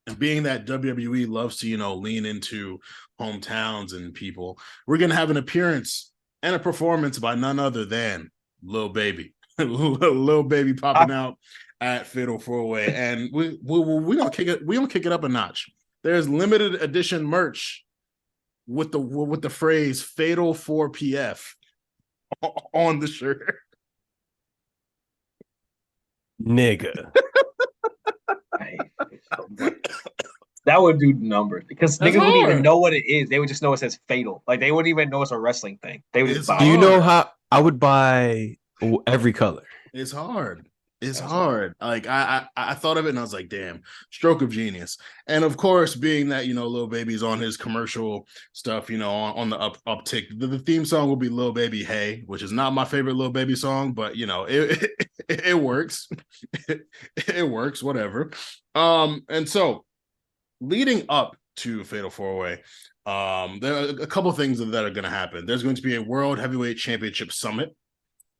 And being that WWE loves to, lean into hometowns and people, we're going to have an appearance and a performance by none other than Lil Baby. Lil Baby popping out at Fatal 4-Way. And we gonna kick it up a notch. There's limited edition merch with the phrase Fatal 4PF on the shirt. Nigga. That would do numbers, because That's niggas wouldn't even hard. know what it is. They would just know it says Fatal. Like, they wouldn't even know it's a wrestling thing. They would just buy Do you it. know how I would buy every color? It's hard. It's That's hard. Like I thought of it and I was like, damn, stroke of genius. And of course, being that Lil Baby's on his commercial stuff, on the uptick, the theme song will be Lil Baby Hey, which is not my favorite Lil Baby song, but it works. It works, whatever. And so leading up to Fatal 4-Way, there are a couple things that are going to happen. There's going to be a World Heavyweight Championship Summit.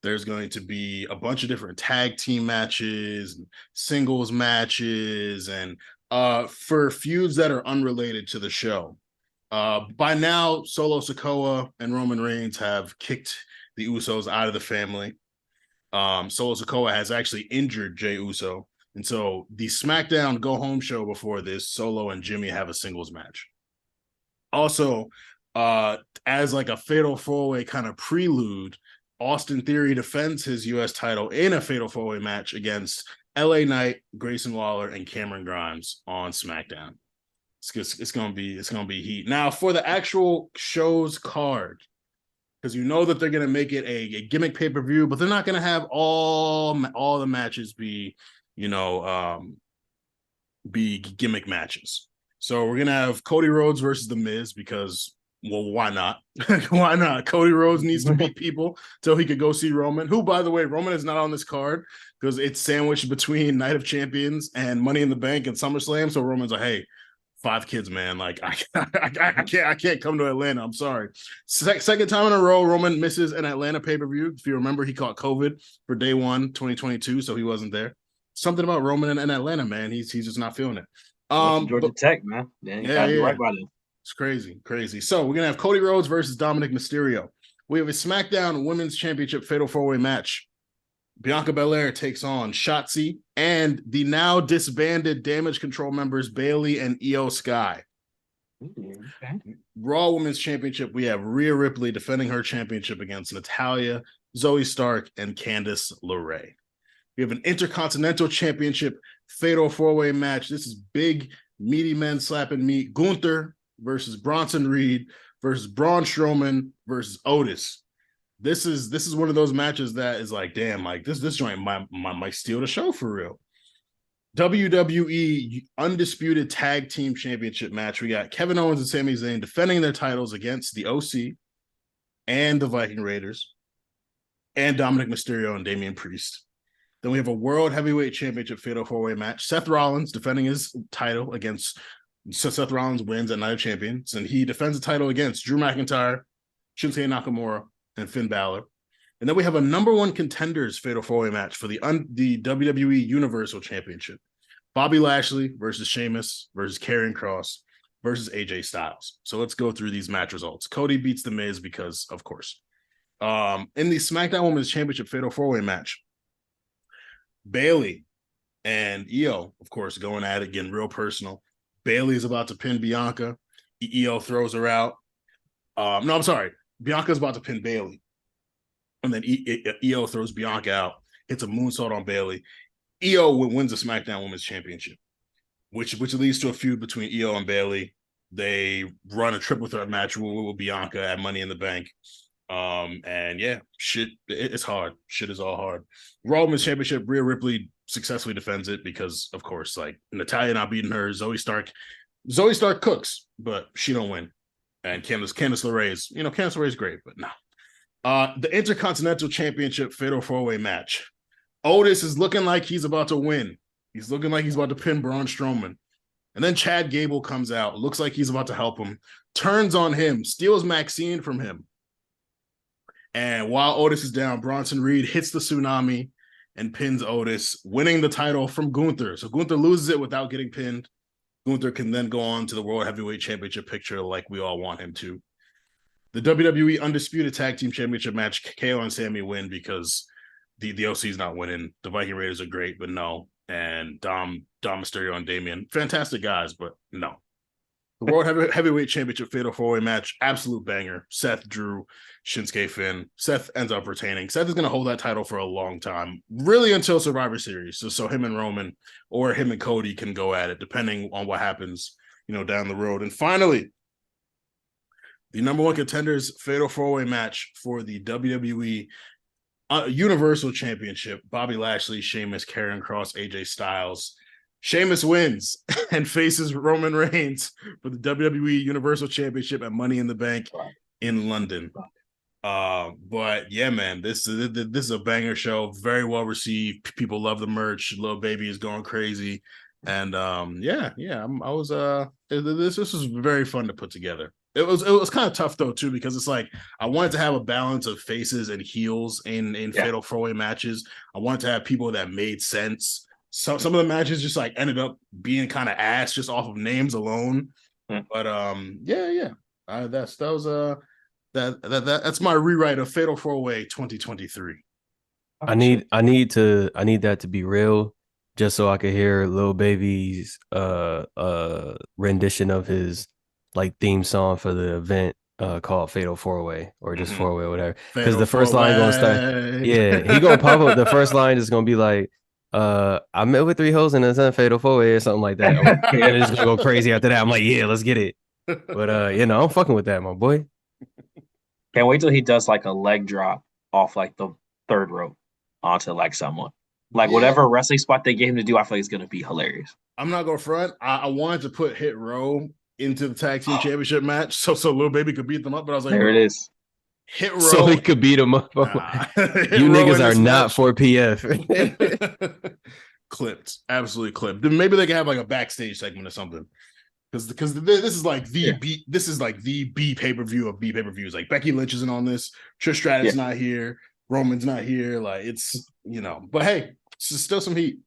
There's going to be a bunch of different tag team matches, singles matches, and for feuds that are unrelated to the show. By now, Solo Sikoa and Roman Reigns have kicked the Usos out of the family. Solo Sikoa has actually injured Jey Uso. And so the SmackDown Go Home show before this, Solo and Jimmy have a singles match. Also, as like a Fatal 4-Way kind of prelude, Austin Theory defends his U.S. title in a Fatal 4-Way match against LA Knight, Grayson Waller, and Cameron Grimes on SmackDown. It's gonna be heat. Now, for the actual show's card, because that they're gonna make it a gimmick pay-per-view, but they're not gonna have all the matches be gimmick matches. So we're gonna have Cody Rhodes versus The Miz, because, well, why not? Why not? Cody Rhodes needs to beat people till he could go see Roman, who, by the way, Roman is not on this card because it's sandwiched between Night of Champions and Money in the Bank and SummerSlam. So Roman's like, hey, 5 kids, man. Like, I can't come to Atlanta. I'm sorry. Second time in a row, Roman misses an Atlanta pay-per-view. If you remember, he caught COVID for day 1, 2022, so he wasn't there. Something about Roman in Atlanta, man. He's just not feeling it. Georgia Tech, man. Yeah, be right by them. It's crazy. So we're going to have Cody Rhodes versus Dominic Mysterio. We have a SmackDown Women's Championship Fatal 4-Way match. Bianca Belair takes on Shotzi and the now disbanded Damage Control members Bayley and Io Sky. Okay. Raw Women's Championship, we have Rhea Ripley defending her championship against Natalya, Zoe Stark, and Candice LeRae. We have an Intercontinental Championship Fatal 4-Way match. This is big, meaty men slapping meat. Gunther versus Bronson Reed versus Braun Strowman versus Otis. This is one of those matches that is like, damn, like this joint might steal the show for real. WWE Undisputed Tag Team Championship match. We got Kevin Owens and Sami Zayn defending their titles against the OC and the Viking Raiders and Dominic Mysterio and Damian Priest. Then we have a World Heavyweight Championship Fatal 4-Way match. Seth Rollins defending his title against Seth Rollins wins at Night of Champions, and he defends the title against Drew McIntyre, Shinsuke Nakamura, and Finn Balor. And then we have a number one contenders Fatal 4-Way match for the WWE Universal Championship. Bobby Lashley versus Sheamus versus Karrion Kross versus AJ Styles. So let's go through these match results. Cody beats The Miz because, of course. In the SmackDown Women's Championship Fatal 4-Way match, Bayley and Io, of course, going at it, getting real personal. Bayley is about to pin Bianca. Io throws her out. No, I'm sorry. Bianca's about to pin Bayley. And then Io throws Bianca out, hits a moonsault on Bayley. Io wins the SmackDown Women's Championship, which leads to a feud between Io and Bayley. They run a triple threat match with Bianca at Money in the Bank. And yeah, shit, it's hard. Shit is all hard. Raw Women's Championship, Rhea Ripley successfully defends it because, of course, like Natalya not beating her. Zoe Stark cooks, but she don't win. And Candice LeRae is, Candice LeRae is great, but no. The Intercontinental Championship Fatal 4-Way match. Otis is looking like he's about to win. He's looking like he's about to pin Braun Strowman. And then Chad Gable comes out, looks like he's about to help him, turns on him, steals Maxine from him. And while Otis is down, Bronson Reed hits the tsunami and pins Otis, winning the title from Gunther. So Gunther loses it without getting pinned. Gunther can then go on to the World Heavyweight Championship picture like we all want him to. The WWE Undisputed Tag Team Championship match, KO and Sammy win because the OC's not winning. The Viking Raiders are great, but no. And Dom Mysterio and Damian, fantastic guys, but no. The World Heavyweight Championship Fatal 4-Way match, absolute banger. Seth, Drew, Shinsuke, Finn. Seth ends up retaining. Seth is going to hold that title for a long time, really until Survivor Series. So him and Roman or him and Cody can go at it, depending on what happens, down the road. And finally, the number one contenders Fatal 4-Way match for the WWE Universal Championship, Bobby Lashley, Sheamus, Karrion Kross, AJ Styles. Sheamus wins and faces Roman Reigns for the WWE Universal Championship at Money in the Bank in London. But yeah, man, this is a banger show. Very well received. People love the merch. Lil Baby is going crazy. And this was very fun to put together. It was kind of tough though too, because it's like I wanted to have a balance of faces and heels in Fatal 4-Way matches. I wanted to have people that made sense. Some of the matches just like ended up being kind of ass just off of names alone. But that's my rewrite of Fatal 4-Way 2023. I need that to be real, just so I could hear Lil Baby's rendition of his like theme song for the event called Fatal 4-Way or just 4-Way or whatever. Because the first line gonna start, he gonna pop up. The first line is gonna be like, I met with 3 hoes and it's a Fatal 4-Way or something like that. And it's gonna go crazy after that. I'm like, yeah, let's get it. But I'm fucking with that, my boy. Can't wait till he does like a leg drop off like the third rope onto like someone. Like whatever wrestling spot they gave him to do, I feel like it's gonna be hilarious. I'm not gonna front. I wanted to put Hit Row into the tag team championship match so Lil Baby could beat them up, but I was like, there it is. Hit Row so he could beat them up. Nah. You niggas are not for PF. Clipped, absolutely clipped. Then maybe they can have like a backstage segment or something. Because this is like the B pay-per-view of B pay-per-views. Like Becky Lynch isn't on this, Trish Stratus not here, Roman's not here. Like it's but hey, it's still some heat.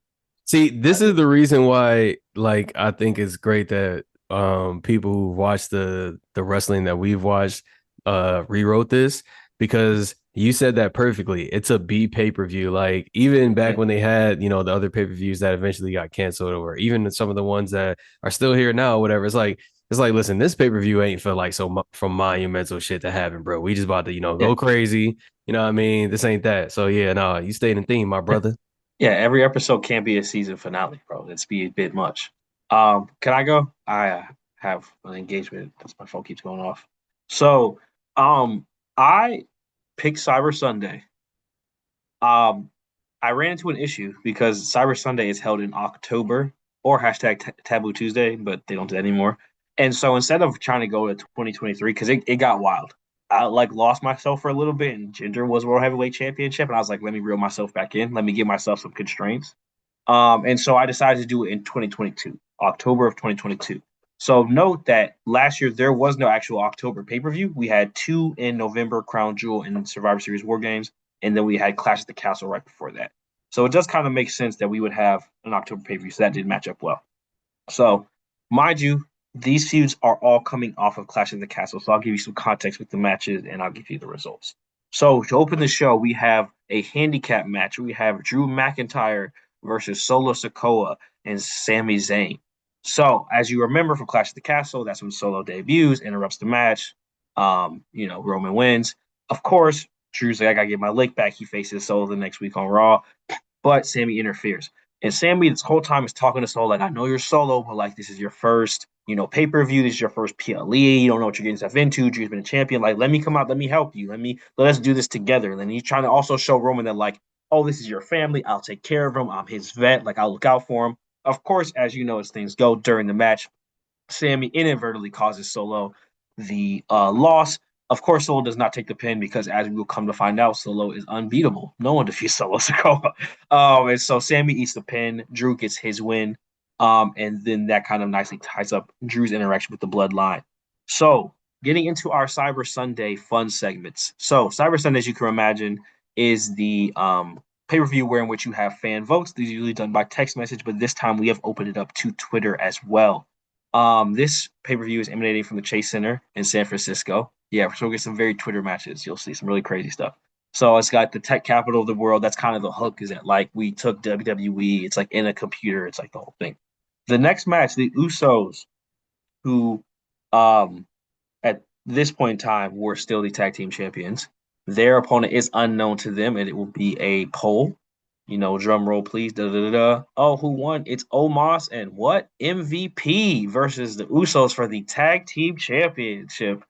See, this is the reason why, like, I think it's great that people who watch the wrestling that we've watched rewrote this, because you said that perfectly. It's a B pay-per-view. Like even back when they had, the other pay-per-views that eventually got canceled, or even some of the ones that are still here now, whatever. It's like, listen, this pay-per-view ain't for like from monumental shit to happen, bro. We just about to, go crazy. You know what I mean? This ain't that. So yeah, no, you stayed in theme, my brother. Yeah, every episode can't be a season finale, bro. It's be a bit much. Can I go? I have an engagement. That's my phone keeps going off. So, I picked Cyber Sunday. I ran into an issue because Cyber Sunday is held in October or hashtag Taboo Tuesday, but they don't do that anymore. And so instead of trying to go to 2023, because it got wild. I like lost myself for a little bit, and Jinder was World Heavyweight Championship, and I was like, let me reel myself back in. Let me give myself some constraints. And so I decided to do it in 2022, October of 2022. So note that last year there was no actual October pay-per-view. We had 2 in November, Crown Jewel and Survivor Series War Games, and then we had Clash at the Castle right before that. So it does kind of make sense that we would have an October pay-per-view. So that did match up well. So, mind you, these feuds are all coming off of Clash of the Castle. So I'll give you some context with the matches and I'll give you the results. So to open the show, we have a handicap match. We have Drew McIntyre versus Solo Sikoa and Sami Zayn. So as you remember from Clash of the Castle, that's when Solo debuts, interrupts the match. Roman wins. Of course, Drew's like, I gotta get my leg back. He faces Solo the next week on Raw, but Sami interferes. And Sami this whole time is talking to Solo like, I know you're Solo, but like this is your first, pay-per-view. This is your first PLE. You don't know what you're getting yourself into. Drew's been a champion. Like, let me come out. Let me help you. Let us do this together. And then he's trying to also show Roman that like, oh, this is your family. I'll take care of him. I'm his vet. Like, I'll look out for him. Of course, as you know, as things go during the match, Sami inadvertently causes Solo the loss. Of course, Solo does not take the pin because, as we will come to find out, Solo is unbeatable. No one defeats Solo Sikoa. And so Sami eats the pin. Drew gets his win. And then that kind of nicely ties up Drew's interaction with the Bloodline. So, getting into our Cyber Sunday fun segments. So, Cyber Sunday, as you can imagine, is the pay-per-view where in which you have fan votes. These are usually done by text message, but this time we have opened it up to Twitter as well. This pay-per-view is emanating from the Chase Center in San Francisco. Yeah, so we'll get some very Twitter matches. You'll see some really crazy stuff. So it's got the tech capital of the world. That's kind of the hook, is that like we took WWE. It's like in a computer. It's like the whole thing. The next match, the Usos, who at this point in time were still the tag team champions. Their opponent is unknown to them, and it will be a poll. Drum roll, please. Da, da, da, da. Oh, who won? It's Omos and what? MVP versus the Usos for the tag team championship.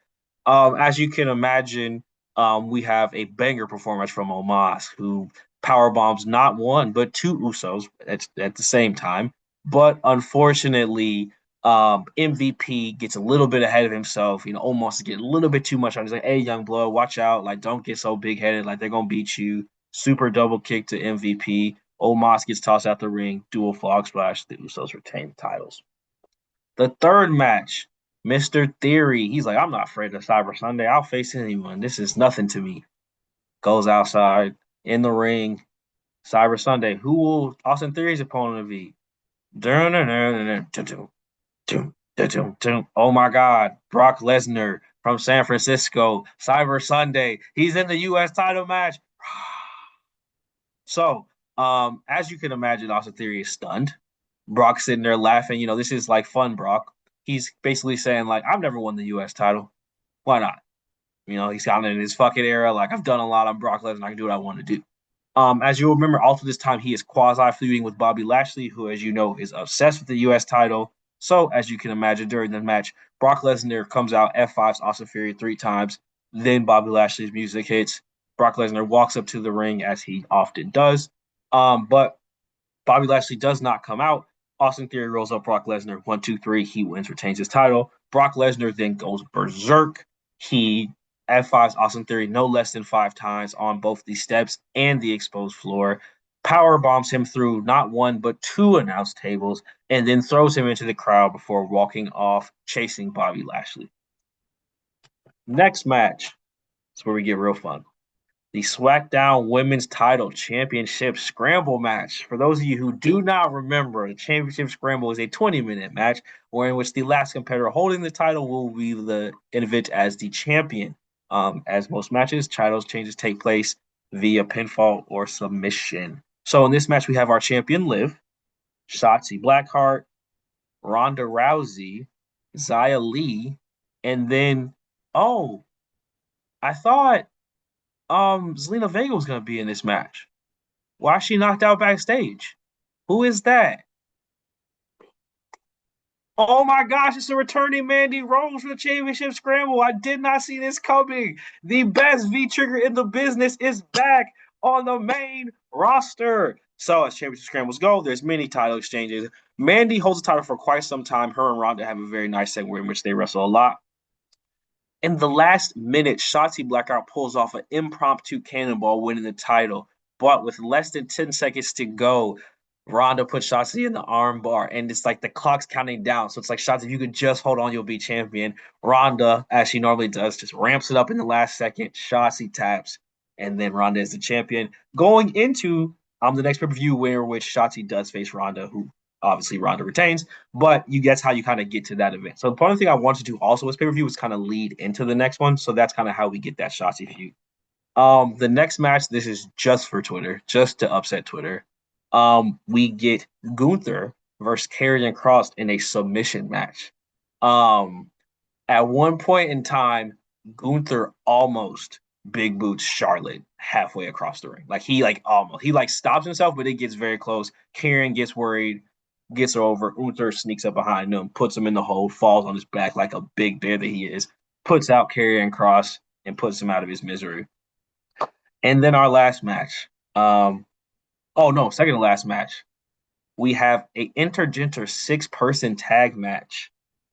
As you can imagine, we have a banger performance from Omos, who power bombs not one but 2 Usos at the same time. But unfortunately, MVP gets a little bit ahead of himself. Almost get a little bit too much on. He's like, "Hey, young blood, watch out! Like, don't get so big headed. Like, they're gonna beat you." Super double kick to MVP. Omos gets tossed out the ring. Dual frog splash. The Usos retain the titles. The third match, Mr. Theory. He's like, I'm not afraid of Cyber Sunday. I'll face anyone. This is nothing to me. Goes outside in the ring. Cyber Sunday. Who will Austin Theory's opponent be? Oh my God. Brock Lesnar from San Francisco. Cyber Sunday. He's in the U.S. title match. So, as you can imagine, Austin Theory is stunned. Brock's sitting there laughing. This is like fun, Brock. He's basically saying, like, I've never won the U.S. title. Why not? He's kind of in his fucking era. Like, I've done a lot on Brock Lesnar. I can do what I want to do. As you'll remember, also this time he is quasi-feuding with Bobby Lashley, who, as you know, is obsessed with the U.S. title. So, as you can imagine, during the match, Brock Lesnar comes out, F5s Austin Theory 3 times. Then Bobby Lashley's music hits. Brock Lesnar walks up to the ring, as he often does. But Bobby Lashley does not come out. Austin Theory rolls up Brock Lesnar. 1, 2, 3. He wins, retains his title. Brock Lesnar then goes berserk. He F5s Austin Theory no less than 5 times on both the steps and the exposed floor. Power bombs him through not 1 but 2 announce tables, and then throws him into the crowd before walking off, chasing Bobby Lashley. Next match is where we get real fun. The SmackDown Women's Title Championship Scramble match. For those of you who do not remember, the Championship Scramble is a 20-minute match in which the last competitor holding the title will be the event as the champion. As most matches, title changes take place via pinfall or submission. So in this match, we have our champion Liv, Shotzi Blackheart, Ronda Rousey, Xia Li, and then, I thought Zelina Vega was going to be in this match. Why is she knocked out backstage? Who is that? Oh my gosh, it's a returning Mandy Rose for the Championship Scramble. I did not see this coming. The best V-Trigger in the business is back on the main roster. So as Championship Scrambles go, there's many title exchanges. Mandy holds the title for quite some time. Her and Ronda have a very nice segment in which they wrestle a lot. In the last minute, Shotzi Blackheart pulls off an impromptu cannonball, winning the title. But with less than 10 seconds to go, Ronda puts Shotzi in the arm bar, and it's like the clock's counting down. So it's like, Shotzi, if you could just hold on, you'll be champion. Ronda, as she normally does, just ramps it up in the last second. Shotzi taps, and then Ronda is the champion. Going into the next pay-per-view, which Shotzi does face Ronda, who obviously Ronda retains, but that's how you kind of get to that event. So the part of the thing I wanted to do also with pay-per-view was kind of lead into the next one. So that's kind of how we get that Shotzi feud. The next match, this is just for Twitter, just to upset Twitter. We get Gunther versus Karrion Kross in a submission match. At one point in time, Gunther almost big boots Charlotte halfway across the ring. Like he stops himself, but it gets very close. Karrion gets worried, gets over. Gunther sneaks up behind him, puts him in the hold, falls on his back like a big bear that he is, puts out Karrion Kross and puts him out of his misery. And then our last match. Second to last match. We have a intergender 6-person tag match.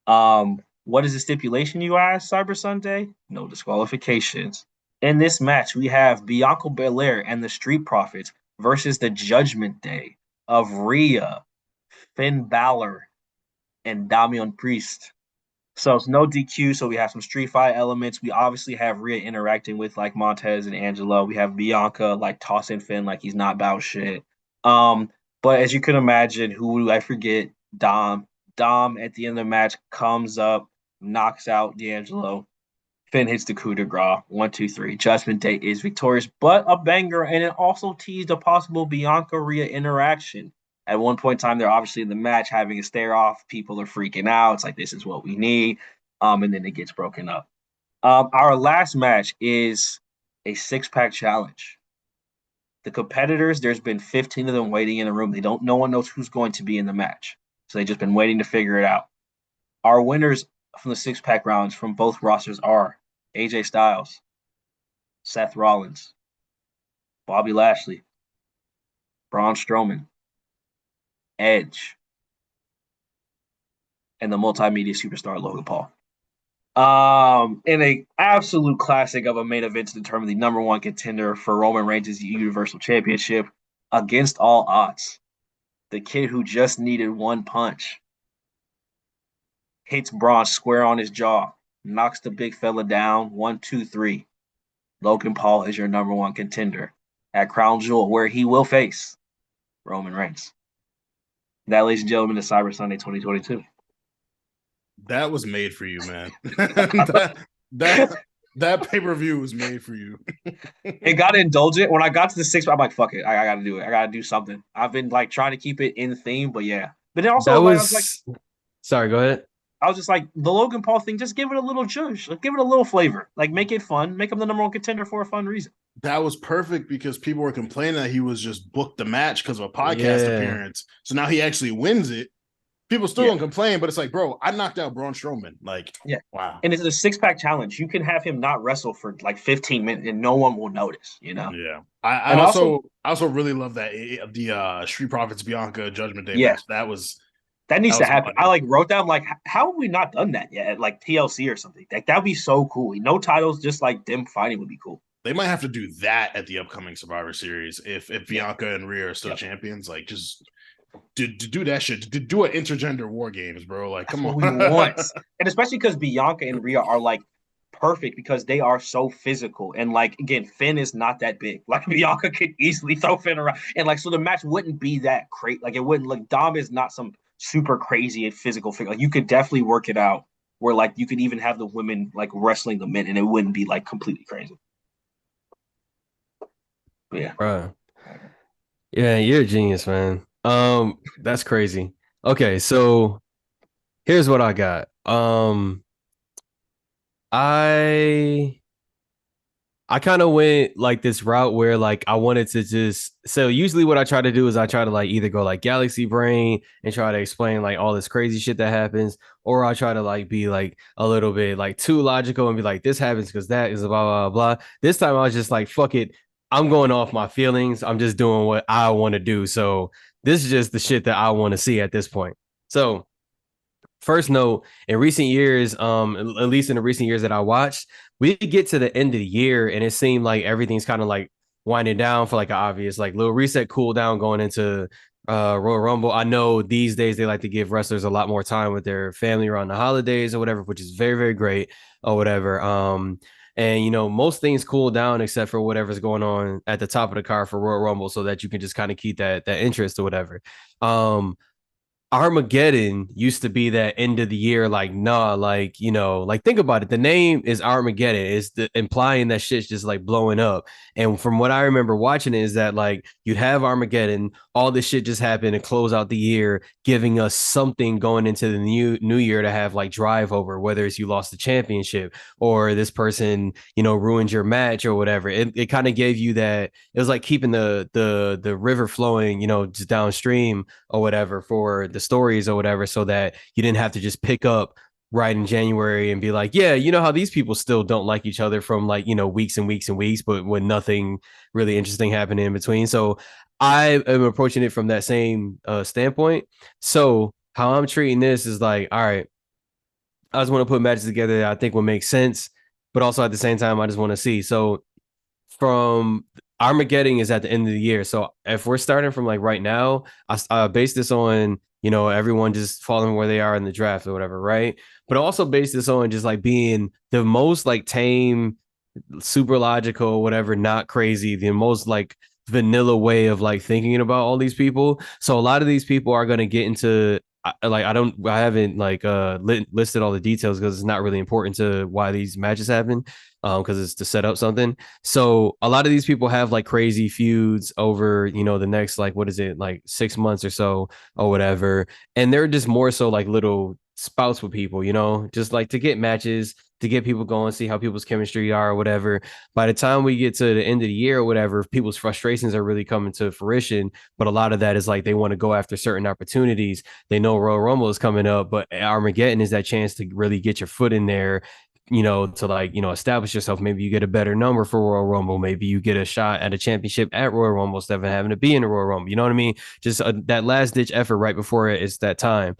What is the stipulation, you ask, Cyber Sunday? No disqualifications. In this match, we have Bianca Belair and the Street Profits versus the Judgment Day of Rhea, Finn Balor, and Damian Priest. So it's no DQ, so we have some street fight elements. We obviously have Rhea interacting with like Montez and Angela. We have Bianca like tossing Finn like he's not about shit. But as you can imagine, who do I forget? Dom. Dom at the end of the match comes up, knocks out D'Angelo. Finn hits the coup de grace. 1, 2, 3. Judgment Day is victorious, but a banger, and it also teased a possible Bianca Rhea interaction. At one point in time, they're obviously in the match having a stare off. People are freaking out. It's like, this is what we need. And then it gets broken up. Our last match is a 6-pack challenge. The competitors, there's been 15 of them waiting in the room. No one knows who's going to be in the match. So they've just been waiting to figure it out. Our winners from the 6-pack rounds from both rosters are AJ Styles, Seth Rollins, Bobby Lashley, Braun Strowman, Edge, and the multimedia superstar Logan Paul. In a absolute classic of a main event to determine the number 1 contender for Roman Reigns' Universal Championship against all odds. The kid who just needed one punch hits Braun square on his jaw, knocks the big fella down. 1, 2, 3. Logan Paul is your number 1 contender at Crown Jewel, where he will face Roman Reigns. That, ladies and gentlemen, is Cyber Sunday 2022. That was made for you, man. that pay-per-view was made for you. It got indulgent. When I got to the 6, I'm like, fuck it. I gotta do it. I gotta do something. I've been like trying to keep it in theme, but yeah. But then also, I was like, sorry, go ahead. I was just like, the Logan Paul thing, just give it a little zhuzh. Like, give it a little flavor. Like, make it fun. Make him the number 1 contender for a fun reason. That was perfect because people were complaining that he was just booked the match because of a podcast appearance. So now he actually wins it. People still don't complain, but it's like, bro, I knocked out Braun Strowman. Like, wow. And it's a 6-pack challenge. You can have him not wrestle for like 15 minutes and no one will notice, you know? Yeah. I also really love that the Street Profits Bianca Judgment Day match. That needs to happen. Funny. I like wrote down like, how have we not done that yet? Like TLC or something. Like that'd be so cool. No titles, just like them fighting would be cool. They might have to do that at the upcoming Survivor Series if Bianca and Rhea are still champions. Like, just to do that shit. To do an intergender war games, bro. Like, come on. We want. And especially because Bianca and Rhea are like perfect because they are so physical. And like, again, Finn is not that big. Like Bianca could easily throw Finn around. And like, so the match wouldn't be that crazy. Like, it wouldn't, like, Dom is not some super crazy and physical figure. Like, you could definitely work it out where like you could even have the women like wrestling the men and it wouldn't be like completely crazy. But yeah. Bro. Yeah, you're a genius, man. That's crazy. Okay, so here's what I got. I kind of went like this route where like I wanted to just, so usually what I try to do is I try to like either go like Galaxy Brain and try to explain like all this crazy shit that happens, or I try to like be like a little bit like too logical and be like, this happens because that is blah, blah, blah. This time I was just like, fuck it. I'm going off my feelings. I'm just doing what I want to do. So this is just the shit that I want to see at this point. So first note, in recent years, at least in the recent years that I watched, we get to the end of the year and it seemed like everything's kind of like winding down for like an obvious like little reset, cool down going into Royal Rumble. I know these days they like to give wrestlers a lot more time with their family around the holidays or whatever, which is very, very great or whatever. And you know, most things cool down except for whatever's going on at the top of the card for Royal Rumble, so that you can just kind of keep that interest or whatever. Um, Armageddon used to be that end of the year, like, nah, like, you know, like think about it. The name is Armageddon. It's implying that shit's just like blowing up. And from what I remember watching it is that like you'd have Armageddon, all this shit just happened and close out the year, giving us something going into the new year to have like drive over, whether it's you lost the championship or this person, you know, ruined your match or whatever. It kind of gave you that. It was like keeping the river flowing, you know, just downstream or whatever for the stories or whatever, so that you didn't have to just pick up right in January and be like, yeah, you know how these people still don't like each other from like, you know, weeks and weeks and weeks, but when nothing really interesting happened in between. So I am approaching it from that same standpoint. So how I'm treating this is like, all right, I just want to put matches together that I think will make sense, but also at the same time, I just want to see. So from Armageddon is at the end of the year. So if we're starting from like right now, I base this on, you know, everyone just falling where they are in the draft or whatever, right? But also base this on just like being the most like tame, super logical, whatever, not crazy, the most like vanilla way of like thinking about all these people. So a lot of these people are going to get into I haven't like listed all the details because it's not really important to why these matches happen, because it's to set up something. So a lot of these people have like crazy feuds over, you know, the next like what is it, like 6 months or so or whatever, and they're just more so like little spouts with people, you know, just like to get matches, to get people going, see how people's chemistry are or whatever. By the time we get to the end of the year or whatever, people's frustrations are really coming to fruition. But a lot of that is like they want to go after certain opportunities. They know Royal Rumble is coming up, but Armageddon is that chance to really get your foot in there, you know, to like, you know, establish yourself. Maybe you get a better number for Royal Rumble. Maybe you get a shot at a championship at Royal Rumble instead of having to be in the Royal Rumble. You know what I mean? Just that last ditch effort right before it's that time.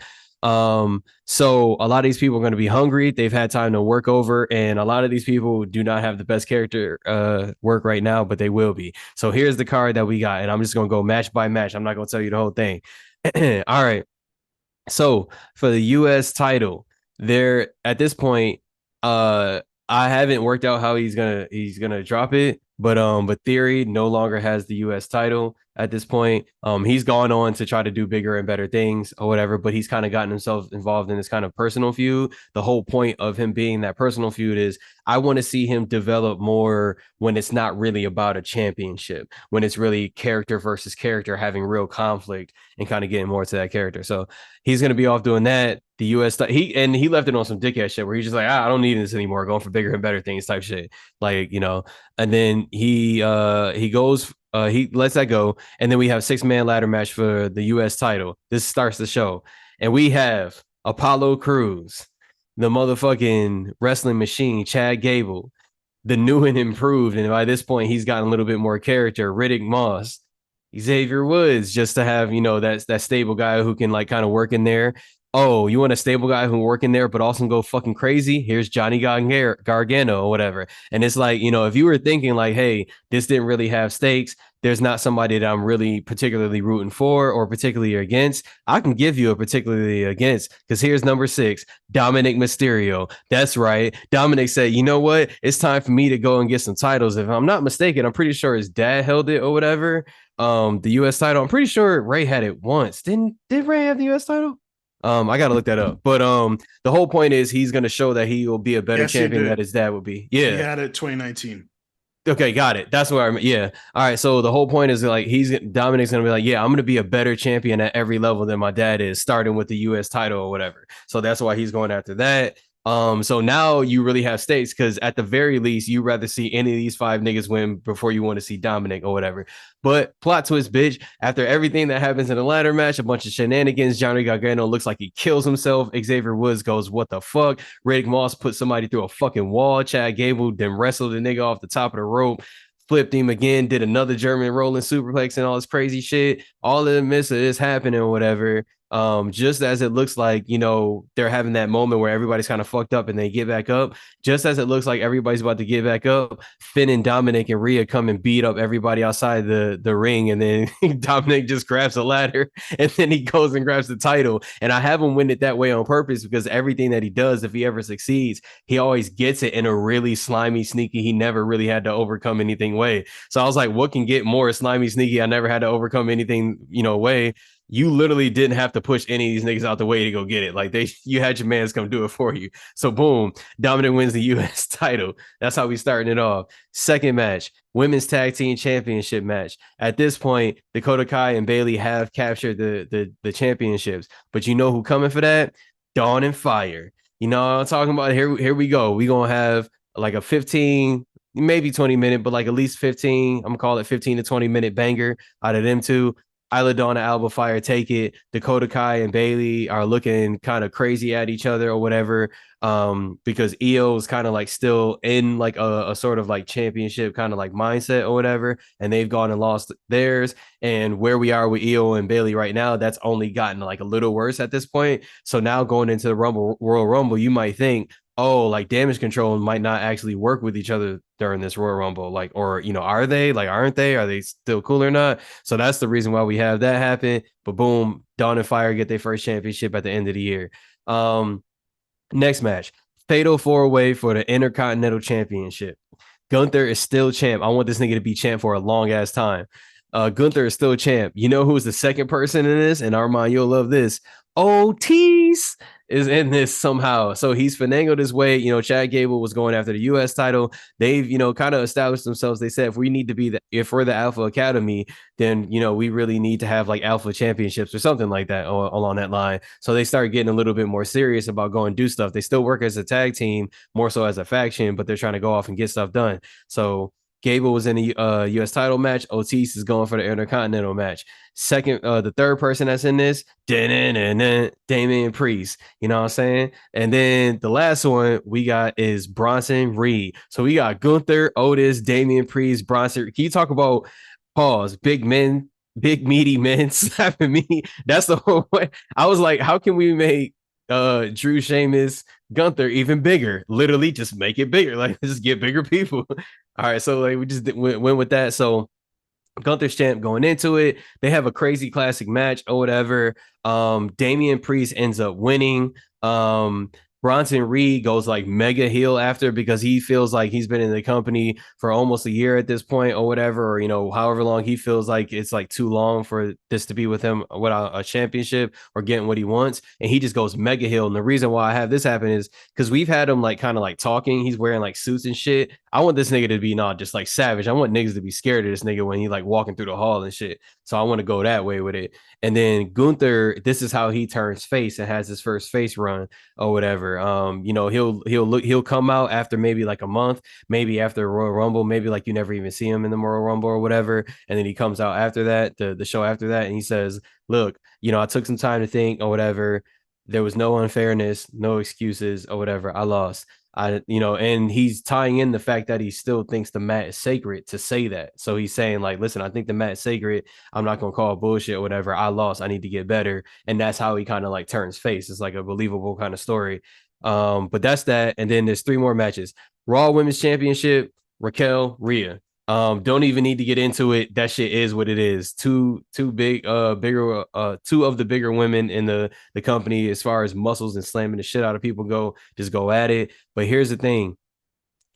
So a lot of these people are going to be hungry. They've had time to work over, and a lot of these people do not have the best character work right now, but they will be. So here's the card that we got, and I'm just going to go match by match. I'm not going to tell you the whole thing. All right. So for the US title, there at this point, I haven't worked out how he's gonna drop it, but Theory no longer has the US title at this point. He's gone on to try to do bigger and better things or whatever, but he's kind of gotten himself involved in this kind of personal feud. The whole point of him being that personal feud is I want to see him develop more when it's not really about a championship, when it's really character versus character having real conflict and kind of getting more to that character. So he's gonna be off doing that. The US he left it on some dickhead shit where he's just like, I don't need this anymore, going for bigger and better things type shit. Like, you know, and then he goes he lets that go, and then we have 6-man ladder match for the US title. This starts the show, and we have Apollo Crews, the motherfucking wrestling machine, Chad Gable, the new and improved, and by this point he's gotten a little bit more character, Riddick Moss, Xavier Woods, just to have, you know, that stable guy who can like kind of work in there. Oh, you want a stable guy who work in there, but also go fucking crazy? Here's Johnny Gargano or whatever. And it's like, you know, if you were thinking like, hey, this didn't really have stakes, there's not somebody that I'm really particularly rooting for or particularly against, I can give you a particularly against, because here's number 6, Dominic Mysterio. That's right. Dominic said, you know what? It's time for me to go and get some titles. If I'm not mistaken, I'm pretty sure his dad held it or whatever. The US title. I'm pretty sure Ray had it once. Did Ray have the US title? I gotta look that up. But the whole point is he's gonna show that he will be a better champion that his dad would be. Yeah, he had it 2019. Okay, got it. That's where I'm. Yeah. All right. So the whole point is like Dominic's gonna be like, yeah, I'm gonna be a better champion at every level than my dad is, starting with the US title or whatever. So that's why he's going after that. So now you really have stakes, because at the very least, you rather see any of these 5 niggas win before you want to see Dominic or whatever. But plot twist, bitch, after everything that happens in the ladder match, a bunch of shenanigans, Johnny Gargano looks like he kills himself. Xavier Woods goes, what the fuck? Riddick Moss put somebody through a fucking wall. Chad Gable then wrestled the nigga off the top of the rope, flipped him again, did another German rolling superplex and all this crazy shit. All in the midst of this happening or whatever, just as it looks like, they're having that moment where everybody's kind of fucked up and they get back up, just as it looks like everybody's about to get back up, Finn and Dominic and Rhea come and beat up everybody outside the ring, and then Dominic just grabs a ladder and then he goes and grabs the title. And I have him win it that way on purpose because everything that he does, if he ever succeeds, he always gets it in a really slimy, sneaky, he never really had to overcome anything way. So I was like, what can get more slimy, sneaky? I never had to overcome anything, way. You literally didn't have to push any of these niggas out the way to go get it. Like you had your mans come do it for you. So boom, Dominic wins the U.S. title. That's how we starting it off. Second match, women's tag team championship match. At this point, Dakota Kai and Bayley have captured the championships. But you know who coming for that? Dawn and Fire. You know what I'm talking about? Here we go. We gonna have like a 15, maybe 20-minute, but like at least 15. I'm gonna call it 15 to 20-minute banger out of them two. Isla Dawn and Alba Fire take it. Dakota Kai and Bayley are looking kind of crazy at each other or whatever, because Io is kind of like still in like a sort of like championship kind of like mindset or whatever, and they've gone and lost theirs. And where we are with Io and Bayley right now, that's only gotten like a little worse at this point. So now going into the Royal Rumble, you might think, oh, like Damage Control might not actually work with each other during this Royal Rumble. Like, or, are they? Like, aren't they? Are they still cool or not? So that's the reason why we have that happen. But boom, Dawn and Fire get their first championship at the end of the year. Next match, Fatal 4-Way for the Intercontinental Championship. Gunther is still champ. I want this nigga to be champ for a long ass time. Gunther is still champ. You know who's the second person in this? And Armand, you'll love this. Otis is in this somehow. So he's finagled his way. Chad Gable was going after the U.S. title. They've, kind of established themselves. They said, if we need to be if we're the Alpha Academy, then, we really need to have like Alpha Championships or something like that along that line. So they started getting a little bit more serious about going do stuff. They still work as a tag team, more so as a faction, but they're trying to go off and get stuff done. So Gable was in the U.S. title match. Otis is going for the Intercontinental match. The third person that's in this, Damian Priest. You know what I'm saying? And then the last one we got is Bronson Reed. So we got Gunther, Otis, Damian Priest, Bronson. Can you talk about big men, big meaty men slapping me? That's the whole way. I was like, how can we make Drew, Sheamus, Gunther even bigger? Literally just make it bigger. Like, just get bigger people. All right, so like we just went with that. So Gunther's champ going into it. They have a crazy classic match or whatever. Damian Priest ends up winning. Bronson Reed goes like mega heel after, because he feels like he's been in the company for almost a year at this point or whatever, or however long he feels like it's like too long for this to be with him without a championship or getting what he wants, and he just goes mega heel. And the reason why I have this happen is because we've had him like kind of like talking, he's wearing like suits and shit. I want this nigga to be not just like savage. I want niggas to be scared of this nigga when he like walking through the hall and shit. So I want to go that way with it. And then Gunther, this is how he turns face and has his first face run or whatever. He'll come out after maybe like a month, maybe after Royal Rumble, maybe like you never even see him in the Royal Rumble or whatever. And then he comes out after that, the show after that, and he says, look, I took some time to think or whatever. There was no unfairness, no excuses or whatever. I lost. And he's tying in the fact that he still thinks the mat is sacred to say that. So he's saying like, listen, I think the mat is sacred. I'm not going to call bullshit or whatever. I lost. I need to get better. And that's how he kind of like turns face. It's like a believable kind of story. But that's that. And then there's 3 more matches. Raw Women's Championship, Raquel, Rhea. Don't even need to get into it. That shit is what it is. Two of the bigger women in the company as far as muscles and slamming the shit out of people go. Just go at it. But here's the thing.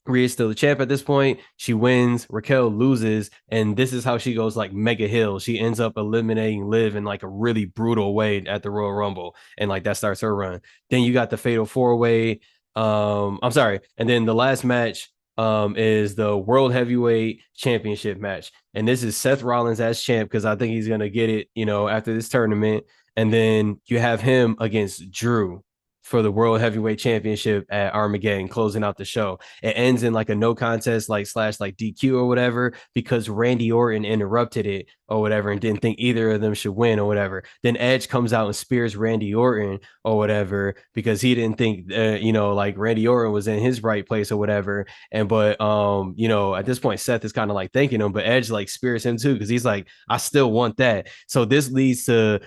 Rhea's still the champ at this point. She wins. Raquel loses. And this is how she goes like mega heel. She ends up eliminating Liv in like a really brutal way at the Royal Rumble. And like that starts her run. Then you got the Fatal 4-Way. And then the last match is the World Heavyweight Championship match. And this is Seth Rollins as champ, because I think he's going to get it, after this tournament. And then you have him against Drew for the World Heavyweight Championship at Armageddon, closing out the show. It ends in like a no contest, like / like DQ or whatever, because Randy Orton interrupted it or whatever and didn't think either of them should win or whatever. Then Edge comes out and spears Randy Orton or whatever because he didn't think, like Randy Orton was in his right place or whatever. But at this point, Seth is kind of like thanking him, but Edge like spears him too because he's like, I still want that. So this leads to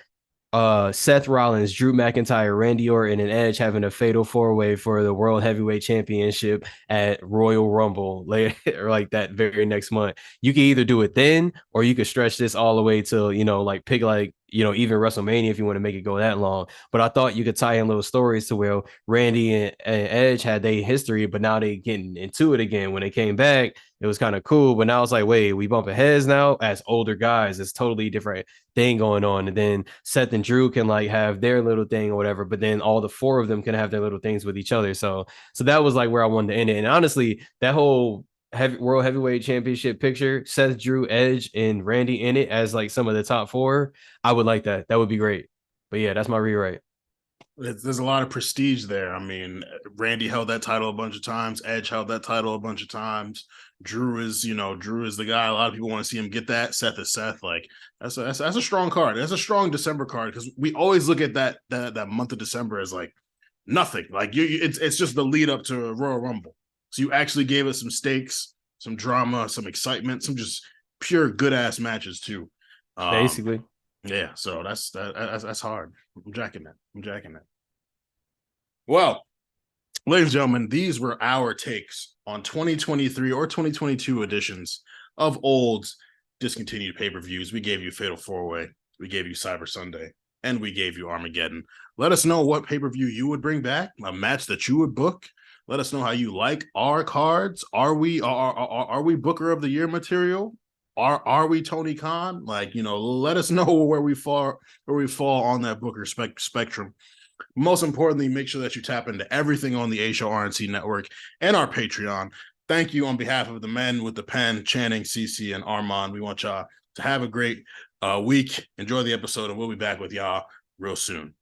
Seth Rollins, Drew McIntyre, Randy Orton, and Edge having a fatal 4-way for the World Heavyweight Championship at Royal Rumble later, like that very next month. You can either do it then, or you could stretch this all the way till, like pick like, even WrestleMania if you want to make it go that long. But I thought you could tie in little stories to where Randy and Edge had their history, but now they getting into it again. When they came back, it was kind of cool. But now it's like, wait, we bumping heads now as older guys. It's totally different thing going on. And then Seth and Drew can like have their little thing or whatever, but then all the four of them can have their little things with each other. So that was like where I wanted to end it. And honestly, that whole World Heavyweight Championship picture, Seth, Drew, Edge, and Randy in it as like some of the top four, I would like that. That would be great. But yeah, that's my rewrite. There's a lot of prestige there. I mean, Randy held that title a bunch of times. Edge held that title a bunch of times. Drew is the guy. A lot of people want to see him get that. Seth is Seth. Like that's a strong card. That's a strong December card because we always look at that month of December as like nothing. Like it's just the lead up to Royal Rumble. So you actually gave us some stakes, some drama, some excitement, some just pure good ass matches too. Basically. Yeah, so that's hard. I'm jacking that. Well, ladies and gentlemen, these were our takes on 2023 or 2022 editions of old discontinued pay-per-views. We gave you Fatal 4-Way, we gave you Cyber Sunday, and we gave you Armageddon. Let us know what pay-per-view you would bring back, a match that you would book. Let us know how you like our cards. Are we Booker of the Year material? Are we Tony Khan? Like, let us know where we fall on that Booker spectrum. Most importantly, make sure that you tap into everything on the A Show RNC network and our Patreon. Thank you on behalf of the men with the pen, Channing, CC, and Armand. We want y'all to have a great week. Enjoy the episode, and we'll be back with y'all real soon.